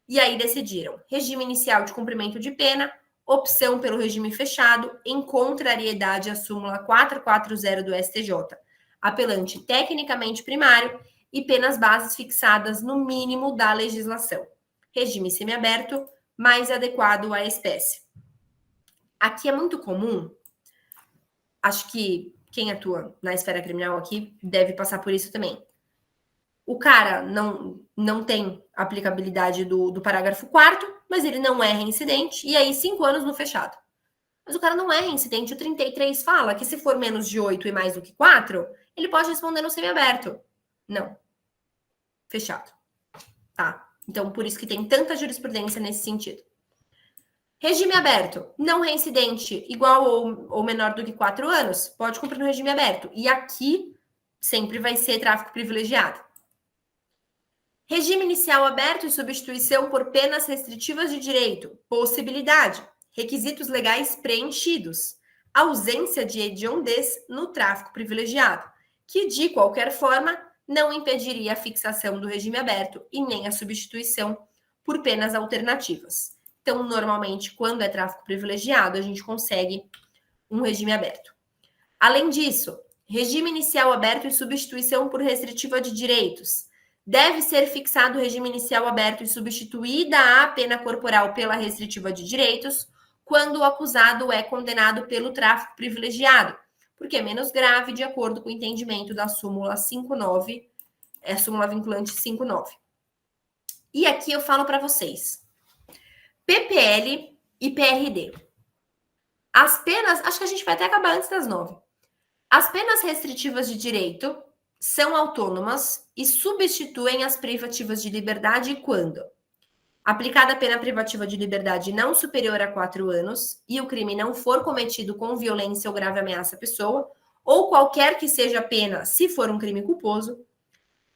E aí decidiram. Regime inicial de cumprimento de pena, opção pelo regime fechado, em contrariedade à súmula 440 do STJ. Apelante tecnicamente primário e penas bases fixadas no mínimo da legislação. Regime semiaberto, mais adequado à espécie. Aqui é muito comum, acho que quem atua na esfera criminal aqui deve passar por isso também. O cara não tem aplicabilidade do parágrafo 4º, mas ele não é reincidente, e aí 5 anos no fechado. Mas o cara não é reincidente, o 33 fala que se for menos de 8 e mais do que 4, ele pode responder no semiaberto. Não. Fechado. Tá? Então, por isso que tem tanta jurisprudência nesse sentido. Regime aberto, não reincidente, igual ou menor do que 4 anos, pode cumprir no regime aberto. E aqui sempre vai ser tráfico privilegiado. Regime inicial aberto e substituição por penas restritivas de direito. Possibilidade. Requisitos legais preenchidos. Ausência de hediondez no tráfico privilegiado, que de qualquer forma não impediria a fixação do regime aberto e nem a substituição por penas alternativas. Então, normalmente, quando é tráfico privilegiado, a gente consegue um regime aberto. Além disso, regime inicial aberto e substituição por restritiva de direitos. Deve ser fixado o regime inicial aberto e substituída a pena corporal pela restritiva de direitos quando o acusado é condenado pelo tráfico privilegiado, porque é menos grave de acordo com o entendimento da súmula 59, súmula vinculante 59. E aqui eu falo para vocês. PPL e PRD. As penas, acho que a gente vai até acabar antes das 9. As penas restritivas de direito são autônomas e substituem as privativas de liberdade quando aplicada a pena privativa de liberdade não superior a 4 anos e o crime não for cometido com violência ou grave ameaça à pessoa, ou qualquer que seja a pena, se for um crime culposo,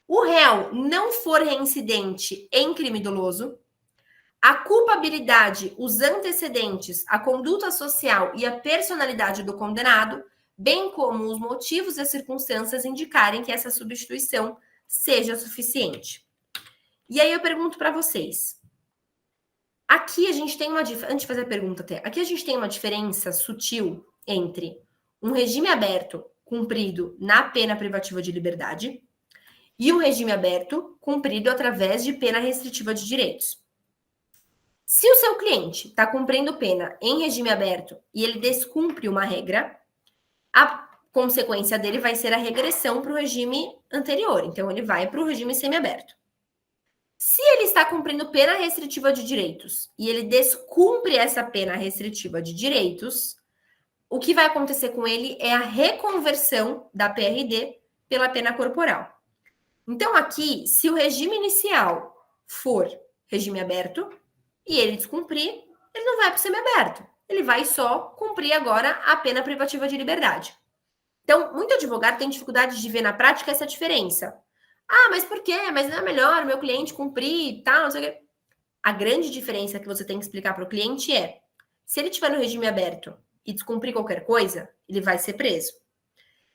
o réu não for reincidente em crime doloso, a culpabilidade, os antecedentes, a conduta social e a personalidade do condenado, bem como os motivos e as circunstâncias indicarem que essa substituição seja suficiente. E aí eu pergunto para vocês. Aqui a gente tem antes de fazer a pergunta até, aqui a gente tem uma diferença sutil entre um regime aberto cumprido na pena privativa de liberdade e um regime aberto cumprido através de pena restritiva de direitos. Se o seu cliente está cumprindo pena em regime aberto e ele descumpre uma regra, a consequência dele vai ser a regressão para o regime anterior. Então, ele vai para o regime semiaberto. Se ele está cumprindo pena restritiva de direitos e ele descumpre essa pena restritiva de direitos, o que vai acontecer com ele é a reconversão da PRD pela pena corporal. Então, aqui, se o regime inicial for regime aberto e ele descumprir, ele não vai para o semiaberto. Ele vai só cumprir agora a pena privativa de liberdade. Então, muito advogado tem dificuldade de ver na prática essa diferença. Ah, mas por quê? Mas não é melhor meu cliente cumprir e tal, não sei o quê. A grande diferença que você tem que explicar para o cliente é, se ele estiver no regime aberto e descumprir qualquer coisa, ele vai ser preso.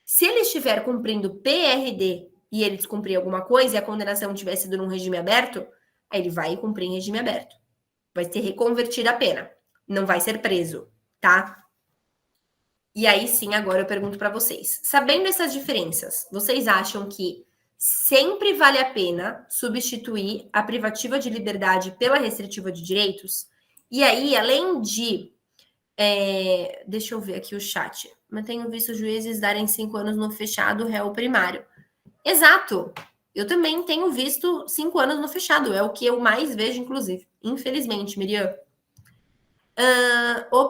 Se ele estiver cumprindo PRD e ele descumprir alguma coisa e a condenação tiver sido num regime aberto, aí ele vai cumprir em regime aberto. Vai ser reconvertida a pena. Não vai ser preso, tá? E aí sim, agora eu pergunto para vocês. Sabendo essas diferenças, vocês acham que sempre vale a pena substituir a privativa de liberdade pela restritiva de direitos? E aí, além de... deixa eu ver aqui o chat. Mas tenho visto juízes darem 5 anos no fechado réu primário. Exato. Eu também tenho visto 5 anos no fechado. É o que eu mais vejo, inclusive. Infelizmente, Miriam.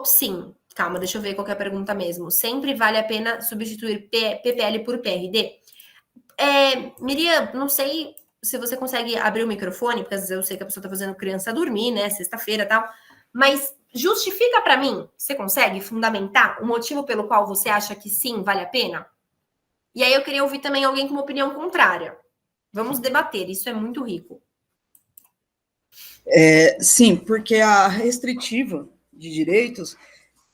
Sim. Calma, deixa eu ver qual é a pergunta mesmo. Sempre vale a pena substituir PPL por PRD? Miriam, não sei se você consegue abrir o microfone, porque às vezes eu sei que a pessoa está fazendo criança dormir, né? Sexta-feira e tal. Mas justifica para mim, você consegue fundamentar o motivo pelo qual você acha que sim, vale a pena? E aí eu queria ouvir também alguém com uma opinião contrária. Vamos debater, isso é muito rico. Sim, porque a restritiva de direitos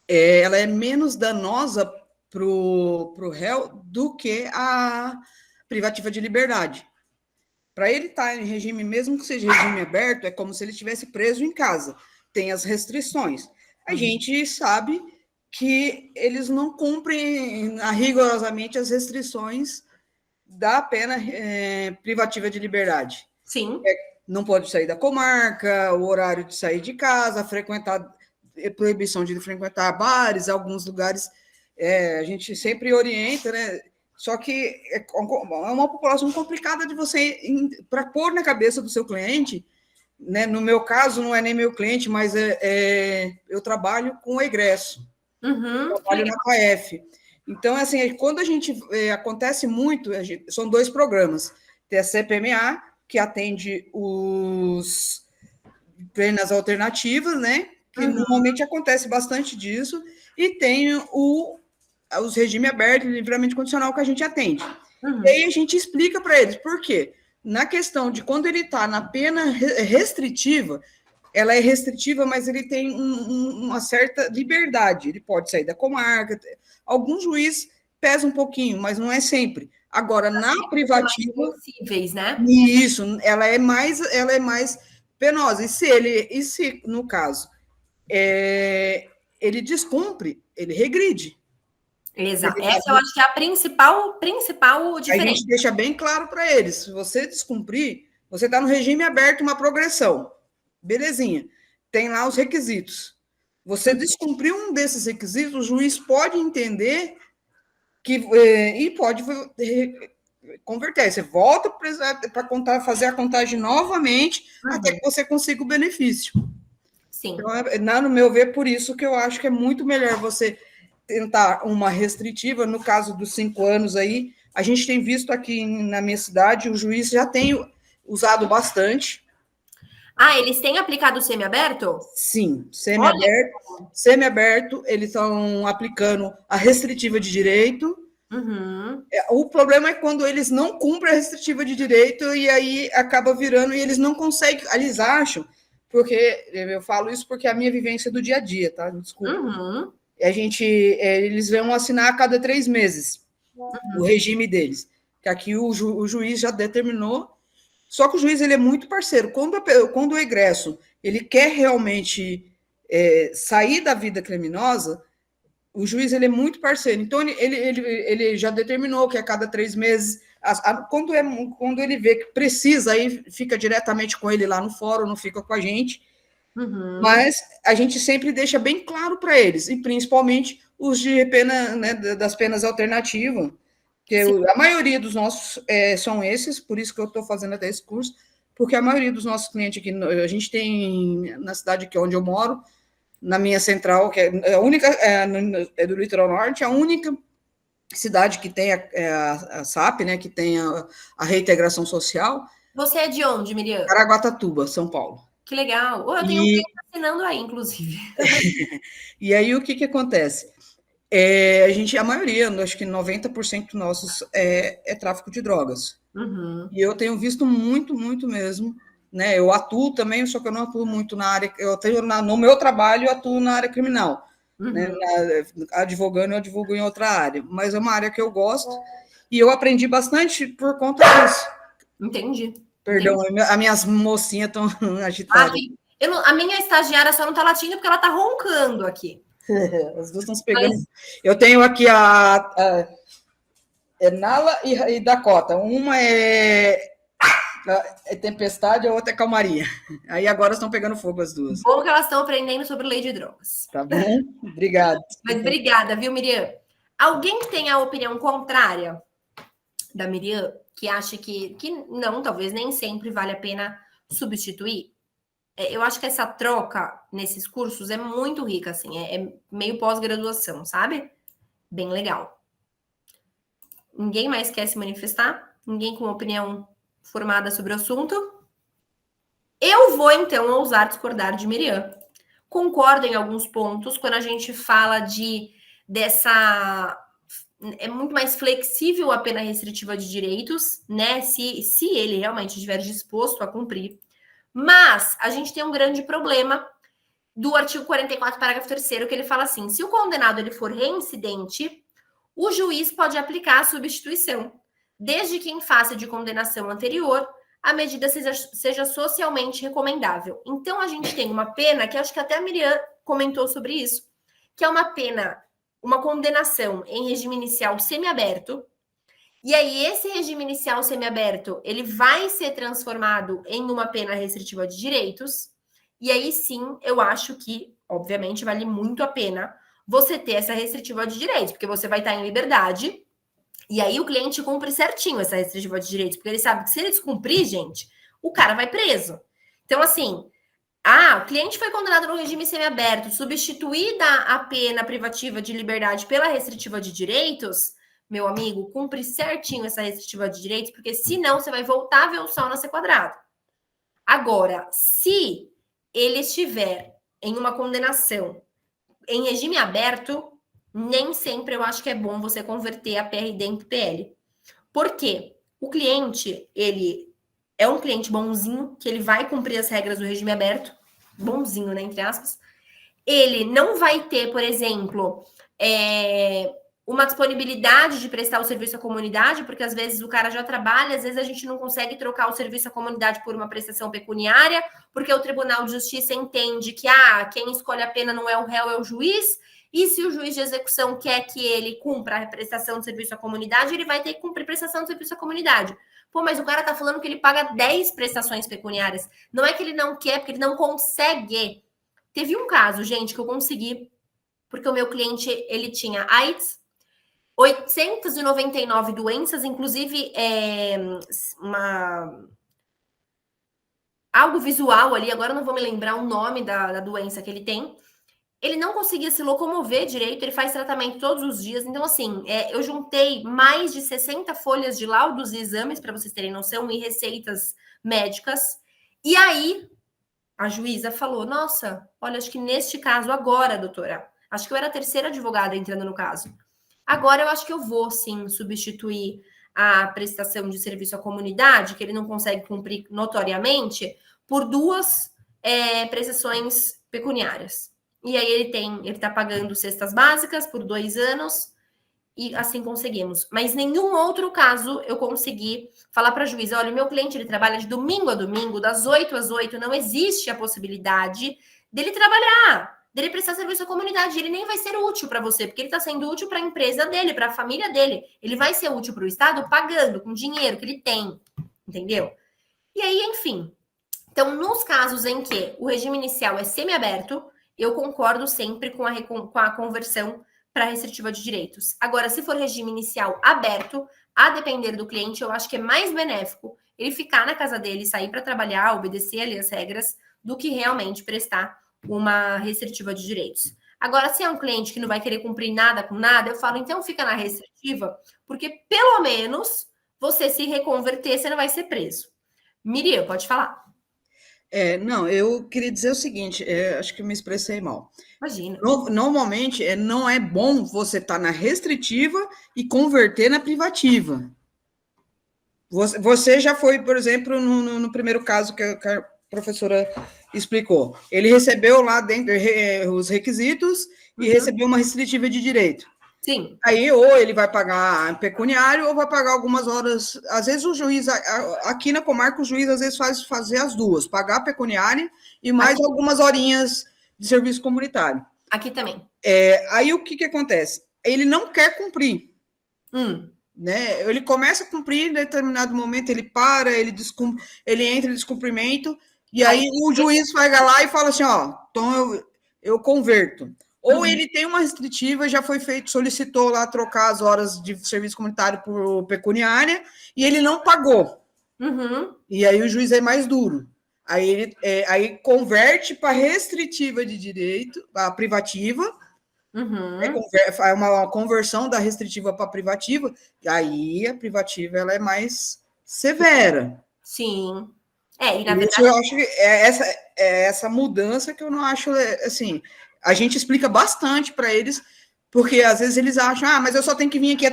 ela é menos danosa para o réu do que a privativa de liberdade. Para ele estar em regime, mesmo que seja regime aberto, é como se ele estivesse preso em casa. Tem as restrições. A gente sabe que eles não cumprem rigorosamente as restrições da pena privativa de liberdade. Sim. Não pode sair da comarca, o horário de sair de casa, proibição de frequentar bares, alguns lugares a gente sempre orienta, né? Só que é uma população complicada de você, para pôr na cabeça do seu cliente, né? No meu caso, não é nem meu cliente, mas eu trabalho com o egresso, trabalho na CAEF. Então, assim, quando a gente acontece muito, são 2 programas. Tem a CPMA, que atende os penas alternativas, né? Que normalmente acontece bastante disso, e tem os regimes abertos e livramento condicional que a gente atende. E aí a gente explica para eles por quê. Na questão de quando ele está na pena restritiva, ela é restritiva, mas ele tem uma certa liberdade. Ele pode sair da comarca. Alguns juízes pesam um pouquinho, mas não é sempre. Agora, na privativa... Possíveis, né? Isso, ela é mais penosa. E se no caso, ele descumpre, ele regride. Exato. Essa eu acho que é a principal diferença. A gente deixa bem claro para eles, se você descumprir, você está no regime aberto, uma progressão. Belezinha. Tem lá os requisitos. Você descumprir um desses requisitos, o juiz pode entender e pode converter. Você volta para fazer a contagem novamente até que você consiga o benefício. Sim. Então, no meu ver, por isso que eu acho que é muito melhor você tentar uma restritiva. No caso dos 5 anos aí, a gente tem visto aqui na minha cidade, o juiz já tem usado bastante. Eles têm aplicado o semiaberto? Sim, semiaberto, eles estão aplicando a restritiva de direito. O problema é quando eles não cumprem a restritiva de direito e aí acaba virando e eles não conseguem, eles acham, porque eu falo isso porque é a minha vivência do dia a dia, tá? Desculpa. Eles vão assinar a cada 3 meses o regime deles, que aqui o juiz já determinou. Só que o juiz ele é muito parceiro. Quando o egresso ele quer realmente sair da vida criminosa, o juiz ele é muito parceiro. Então, ele já determinou que a cada 3 meses, quando ele vê que precisa, aí fica diretamente com ele lá no fórum, não fica com a gente. Mas a gente sempre deixa bem claro para eles, e principalmente os de pena, né, das penas alternativas, que a maioria dos nossos são esses, por isso que eu estou fazendo até esse curso, porque a maioria dos nossos clientes aqui, a gente tem na cidade que é onde eu moro, na minha central, que é a única, do Litoral Norte, a única cidade que tem a SAP, né, que tem a reintegração social. Você é de onde, Miriam? Caraguatatuba, São Paulo. Que legal. Eu tenho um cliente assinando aí, inclusive. E aí, o que acontece? A maioria, acho que 90% nossos é tráfico de drogas. Uhum. E eu tenho visto muito, muito mesmo. Né? Eu atuo também, só que eu não atuo muito na área. No meu trabalho, eu atuo na área criminal. Uhum. Né? Advogando, eu advogo em outra área. Mas é uma área que eu gosto e eu aprendi bastante por conta disso. Entendi. Perdão, as minhas mocinhas estão agitadas. A minha estagiária só não está latindo porque ela está roncando aqui. As duas estão se pegando. Mas... Eu tenho aqui a Nala e Dakota. Uma é tempestade, a outra é calmaria. Aí agora estão pegando fogo as duas. Bom que elas estão aprendendo sobre lei de drogas. Tá bom? Obrigado. Mas obrigada, viu, Miriam? Alguém que tem a opinião contrária da Miriam, que acha que não, talvez nem sempre vale a pena substituir? Eu acho que essa troca nesses cursos é muito rica, assim, é meio pós-graduação, sabe? Bem legal. Ninguém mais quer se manifestar? Ninguém com opinião formada sobre o assunto? Eu vou, então, ousar discordar de Miriam. Concordo em alguns pontos, quando a gente fala é muito mais flexível a pena restritiva de direitos, né? Se ele realmente estiver disposto a cumprir. Mas a gente tem um grande problema do artigo 44, parágrafo 3º, que ele fala assim: se o condenado ele for reincidente, o juiz pode aplicar a substituição, desde que em face de condenação anterior, a medida seja socialmente recomendável. Então, a gente tem uma pena, que acho que até a Miriam comentou sobre isso, que é uma pena, uma condenação em regime inicial semiaberto, e aí esse regime inicial semiaberto, ele vai ser transformado em uma pena restritiva de direitos, e aí sim, eu acho que, obviamente, vale muito a pena você ter essa restritiva de direitos, porque você vai estar em liberdade, e aí o cliente cumpre certinho essa restritiva de direitos, porque ele sabe que se ele descumprir, gente, o cara vai preso. Então, assim, o cliente foi condenado no regime semiaberto, substituída a pena privativa de liberdade pela restritiva de direitos, meu amigo, cumpre certinho essa restritiva de direitos, porque senão você vai voltar a ver o sol nascer quadrado. Agora, se ele estiver em uma condenação em regime aberto, nem sempre eu acho que é bom você converter a PRD em PL. Por quê? O cliente, ele é um cliente bonzinho, que ele vai cumprir as regras do regime aberto, bonzinho, né, entre aspas. Ele não vai ter, por exemplo, uma disponibilidade de prestar o serviço à comunidade, porque às vezes o cara já trabalha, às vezes a gente não consegue trocar o serviço à comunidade por uma prestação pecuniária, porque o Tribunal de Justiça entende que quem escolhe a pena não é o réu, é o juiz, e se o juiz de execução quer que ele cumpra a prestação de serviço à comunidade, ele vai ter que cumprir prestação de serviço à comunidade. Pô, mas o cara tá falando que ele paga 10 prestações pecuniárias. Não é que ele não quer, porque ele não consegue. Teve um caso, gente, que eu consegui, porque o meu cliente, ele tinha AIDS, 899 doenças, inclusive algo visual ali, agora eu não vou me lembrar o nome da doença que ele tem. Ele não conseguia se locomover direito, ele faz tratamento todos os dias. Então, assim, eu juntei mais de 60 folhas de laudos e exames, para vocês terem noção, e receitas médicas. E aí, a juíza falou, nossa, olha, acho que neste caso agora, doutora, acho que eu era a terceira advogada entrando no caso. Agora eu acho que eu vou, sim, substituir a prestação de serviço à comunidade, que ele não consegue cumprir notoriamente, por 2 prestações pecuniárias. E aí ele está pagando cestas básicas por 2 anos, e assim conseguimos. Mas nenhum outro caso eu consegui falar para a juíza, olha, o meu cliente ele trabalha de domingo a domingo, das 8 às 8, não existe a possibilidade dele trabalhar, dele prestar serviço à comunidade, ele nem vai ser útil para você, porque ele está sendo útil para a empresa dele, para a família dele. Ele vai ser útil para o Estado pagando com dinheiro que ele tem, entendeu? E aí, enfim. Então, nos casos em que o regime inicial é semiaberto, eu concordo sempre com a conversão para restritiva de direitos. Agora, se for regime inicial aberto, a depender do cliente, eu acho que é mais benéfico ele ficar na casa dele, sair para trabalhar, obedecer ali as regras, do que realmente prestar uma restritiva de direitos. Agora, se é um cliente que não vai querer cumprir nada com nada, eu falo, então fica na restritiva, porque pelo menos você se reconverter, você não vai ser preso. Miriam, pode falar. Não, eu queria dizer o seguinte, acho que eu me expressei mal. Imagina. Normalmente, não é bom você estar na restritiva e converter na privativa. Você já foi, por exemplo, no primeiro caso que a professora explicou. Ele recebeu lá dentro os requisitos e recebeu uma restritiva de direito. Sim. Aí, ou ele vai pagar pecuniário, ou vai pagar algumas horas. Às vezes, o juiz, aqui na comarca, o juiz às vezes faz fazer as duas: pagar pecuniária e mais algumas horinhas de serviço comunitário. Aqui também. Aí, o que acontece? Ele não quer cumprir. Né? Ele começa a cumprir, em determinado momento, ele para, ele entra em descumprimento, e aí o juiz vai lá e fala assim: ó, então eu converto. Ou ele tem uma restritiva, já foi feito, solicitou lá trocar as horas de serviço comunitário por pecuniária, e ele não pagou. E aí o juiz é mais duro. Aí ele converte para restritiva de direito, a privativa, é uma conversão da restritiva para privativa, e aí a privativa ela é mais severa. Sim. E na verdade... Isso eu acho que essa mudança que eu não acho, assim, a gente explica bastante para eles, porque às vezes eles acham, mas eu só tenho que vir aqui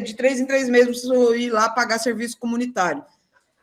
de 3 em 3 meses, preciso ir lá pagar serviço comunitário.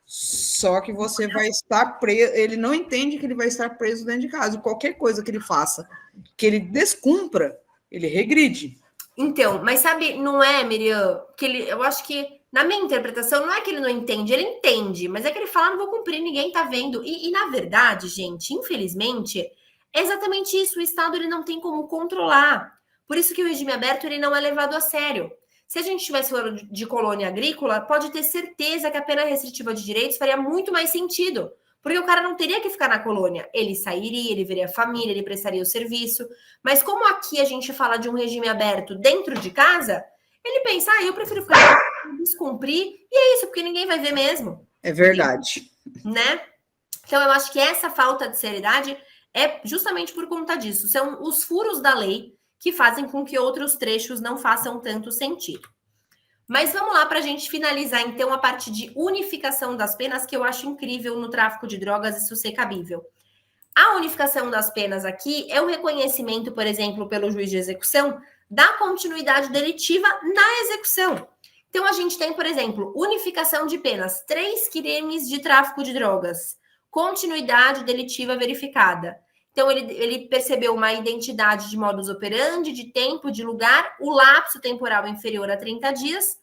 Só que você vai estar preso, ele não entende que ele vai estar preso dentro de casa. Qualquer coisa que ele faça, que ele descumpra, ele regride. Então, mas sabe, não é, Miriam, que eu acho que, na minha interpretação, não é que ele não entende, ele entende, mas é que ele fala, não vou cumprir, ninguém tá vendo. E na verdade, gente, infelizmente, é exatamente isso, o Estado ele não tem como controlar. Por isso que o regime aberto ele não é levado a sério. Se a gente tivesse falando de colônia agrícola, pode ter certeza que a pena restritiva de direitos faria muito mais sentido. Porque o cara não teria que ficar na colônia. Ele sairia, ele veria a família, ele prestaria o serviço. Mas como aqui a gente fala de um regime aberto dentro de casa, ele pensa, eu prefiro ficar descumprir. E é isso, porque ninguém vai ver mesmo. É verdade. Né? Então, eu acho que essa falta de seriedade é justamente por conta disso. São os furos da lei que fazem com que outros trechos não façam tanto sentido. Mas vamos lá para a gente finalizar, então, a parte de unificação das penas, que eu acho incrível no tráfico de drogas isso ser cabível. A unificação das penas aqui é o reconhecimento, por exemplo, pelo juiz de execução, da continuidade delitiva na execução. Então, a gente tem, por exemplo, unificação de penas, 3 crimes de tráfico de drogas, continuidade delitiva verificada. Então, ele percebeu uma identidade de modus operandi, de tempo, de lugar, o lapso temporal inferior a 30 dias,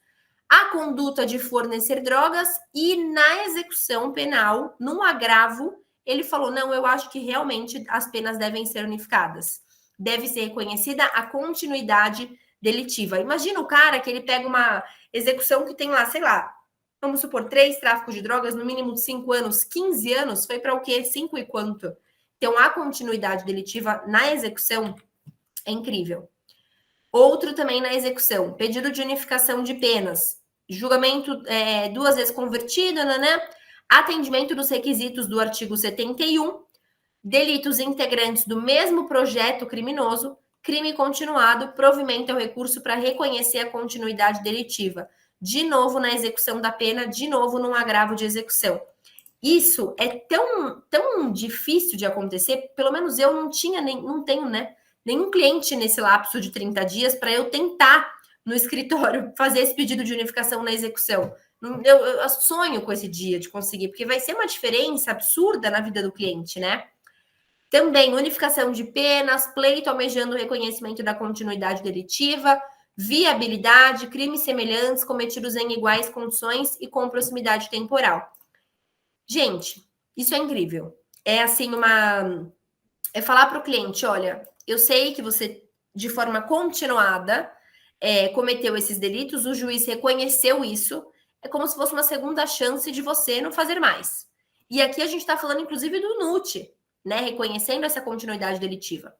a conduta de fornecer drogas e na execução penal, no agravo, ele falou, não, eu acho que realmente as penas devem ser unificadas. Deve ser reconhecida a continuidade delitiva. Imagina o cara que ele pega uma execução que tem lá, sei lá, vamos supor, 3 tráficos de drogas, no mínimo de 5 anos, 15 anos, foi para o quê? 5 e quanto? Então, a continuidade delitiva na execução é incrível. Outro também na execução, pedido de unificação de penas, julgamento 2 vezes convertido, né? Atendimento dos requisitos do artigo 71, delitos integrantes do mesmo projeto criminoso, crime continuado, provimento ao recurso para reconhecer a continuidade delitiva. De novo na execução da pena, de novo num agravo de execução. Isso é tão difícil de acontecer, pelo menos eu não tenho, né? Nenhum cliente nesse lapso de 30 dias para eu tentar no escritório fazer esse pedido de unificação na execução. Eu sonho com esse dia de conseguir, porque vai ser uma diferença absurda na vida do cliente, né? Também unificação de penas, pleito almejando o reconhecimento da continuidade delitiva, viabilidade, crimes semelhantes cometidos em iguais condições e com proximidade temporal. Gente, isso é incrível. É assim é falar para o cliente, olha, eu sei que você, de forma continuada, cometeu esses delitos, o juiz reconheceu isso, é como se fosse uma segunda chance de você não fazer mais. E aqui a gente está falando, inclusive, do NUT, né? Reconhecendo essa continuidade delitiva.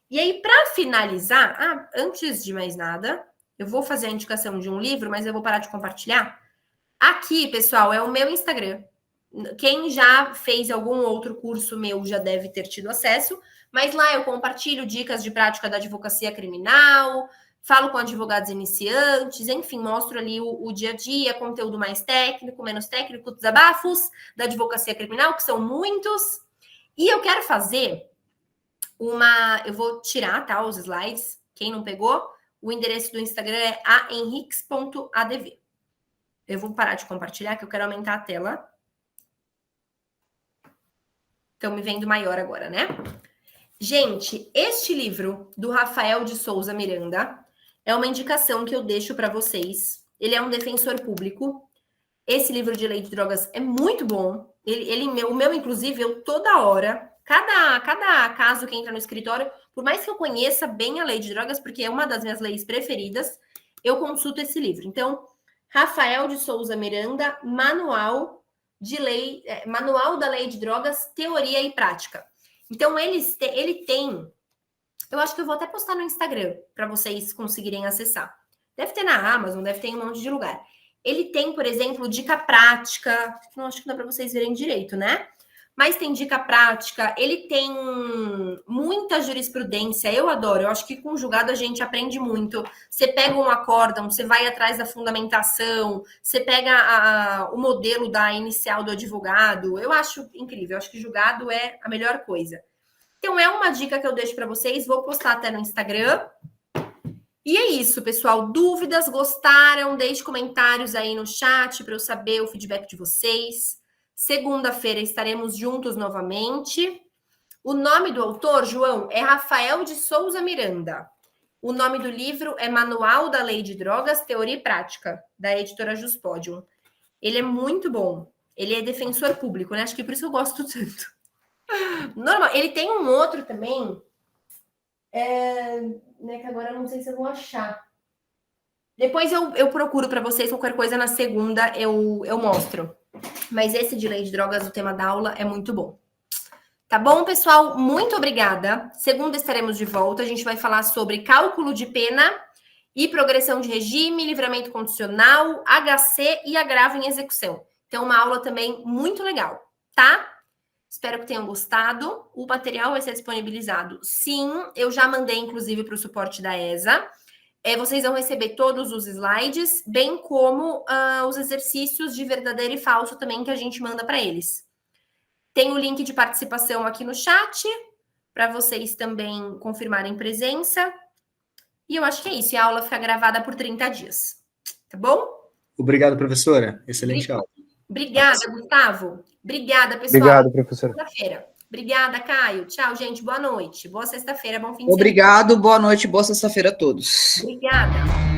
E aí, para finalizar, antes de mais nada, eu vou fazer a indicação de um livro, mas eu vou parar de compartilhar. Aqui, pessoal, é o meu Instagram. Quem já fez algum outro curso meu já deve ter tido acesso, mas lá eu compartilho dicas de prática da advocacia criminal, falo com advogados iniciantes, enfim, mostro ali o dia a dia, conteúdo mais técnico, menos técnico, desabafos da advocacia criminal, que são muitos. E eu quero fazer eu vou tirar, tá, os slides. Quem não pegou, o endereço do Instagram é ahenriques.adv. Eu vou parar de compartilhar, que eu quero aumentar a tela. Estão me vendo maior agora, né? Gente, este livro do Rafael de Souza Miranda é uma indicação que eu deixo para vocês. Ele é um defensor público. Esse livro de lei de drogas é muito bom. O meu, inclusive, eu toda hora, cada caso que entra no escritório, por mais que eu conheça bem a lei de drogas, porque é uma das minhas leis preferidas, eu consulto esse livro. Então, Rafael de Souza Miranda, Manual da Lei de Drogas, Teoria e Prática. Então, ele tem... Eu acho que eu vou até postar no Instagram, para vocês conseguirem acessar. Deve ter na Amazon, deve ter em um monte de lugar. Ele tem, por exemplo, dica prática. Não acho que dá para vocês verem direito, né? Mas tem dica prática. Ele tem muita jurisprudência. Eu adoro. Eu acho que com julgado a gente aprende muito. Você pega um acórdão, você vai atrás da fundamentação, você pega o modelo da inicial do advogado. Eu acho incrível. Eu acho que julgado é a melhor coisa. Então, é uma dica que eu deixo para vocês. Vou postar até no Instagram. E é isso, pessoal. Dúvidas? Gostaram? Deixe comentários aí no chat para eu saber o feedback de vocês. Segunda-feira estaremos juntos novamente. O nome do autor, João, é Rafael de Souza Miranda. O nome do livro é Manual da Lei de Drogas, Teoria e Prática, da editora Juspodium. Ele é muito bom. Ele é defensor público, né? Acho que por isso eu gosto tanto. Normal. Ele tem um outro também... né, que agora eu não sei se eu vou achar. Depois eu procuro para vocês, qualquer coisa na segunda eu mostro. Mas esse de lei de drogas, o tema da aula, é muito bom. Tá bom, pessoal? Muito obrigada. Segunda estaremos de volta. A gente vai falar sobre cálculo de pena e progressão de regime, livramento condicional, HC e agravo em execução. Então, uma aula também muito legal, tá? Espero que tenham gostado. O material vai ser disponibilizado. Sim, eu já mandei, inclusive, para o suporte da ESA. Vocês vão receber todos os slides, bem como os exercícios de verdadeiro e falso também que a gente manda para eles. Tem o link de participação aqui no chat, para vocês também confirmarem presença. E eu acho que é isso. E a aula fica gravada por 30 dias. Tá bom? Obrigado, professora. Excelente aula. Obrigada, Gustavo. Obrigada, pessoal. Obrigado, professor. Sexta-feira. Obrigada, Caio. Tchau, gente. Boa noite. Boa sexta-feira. Bom fim de semana. Obrigado, boa noite, boa sexta-feira a todos. Obrigada.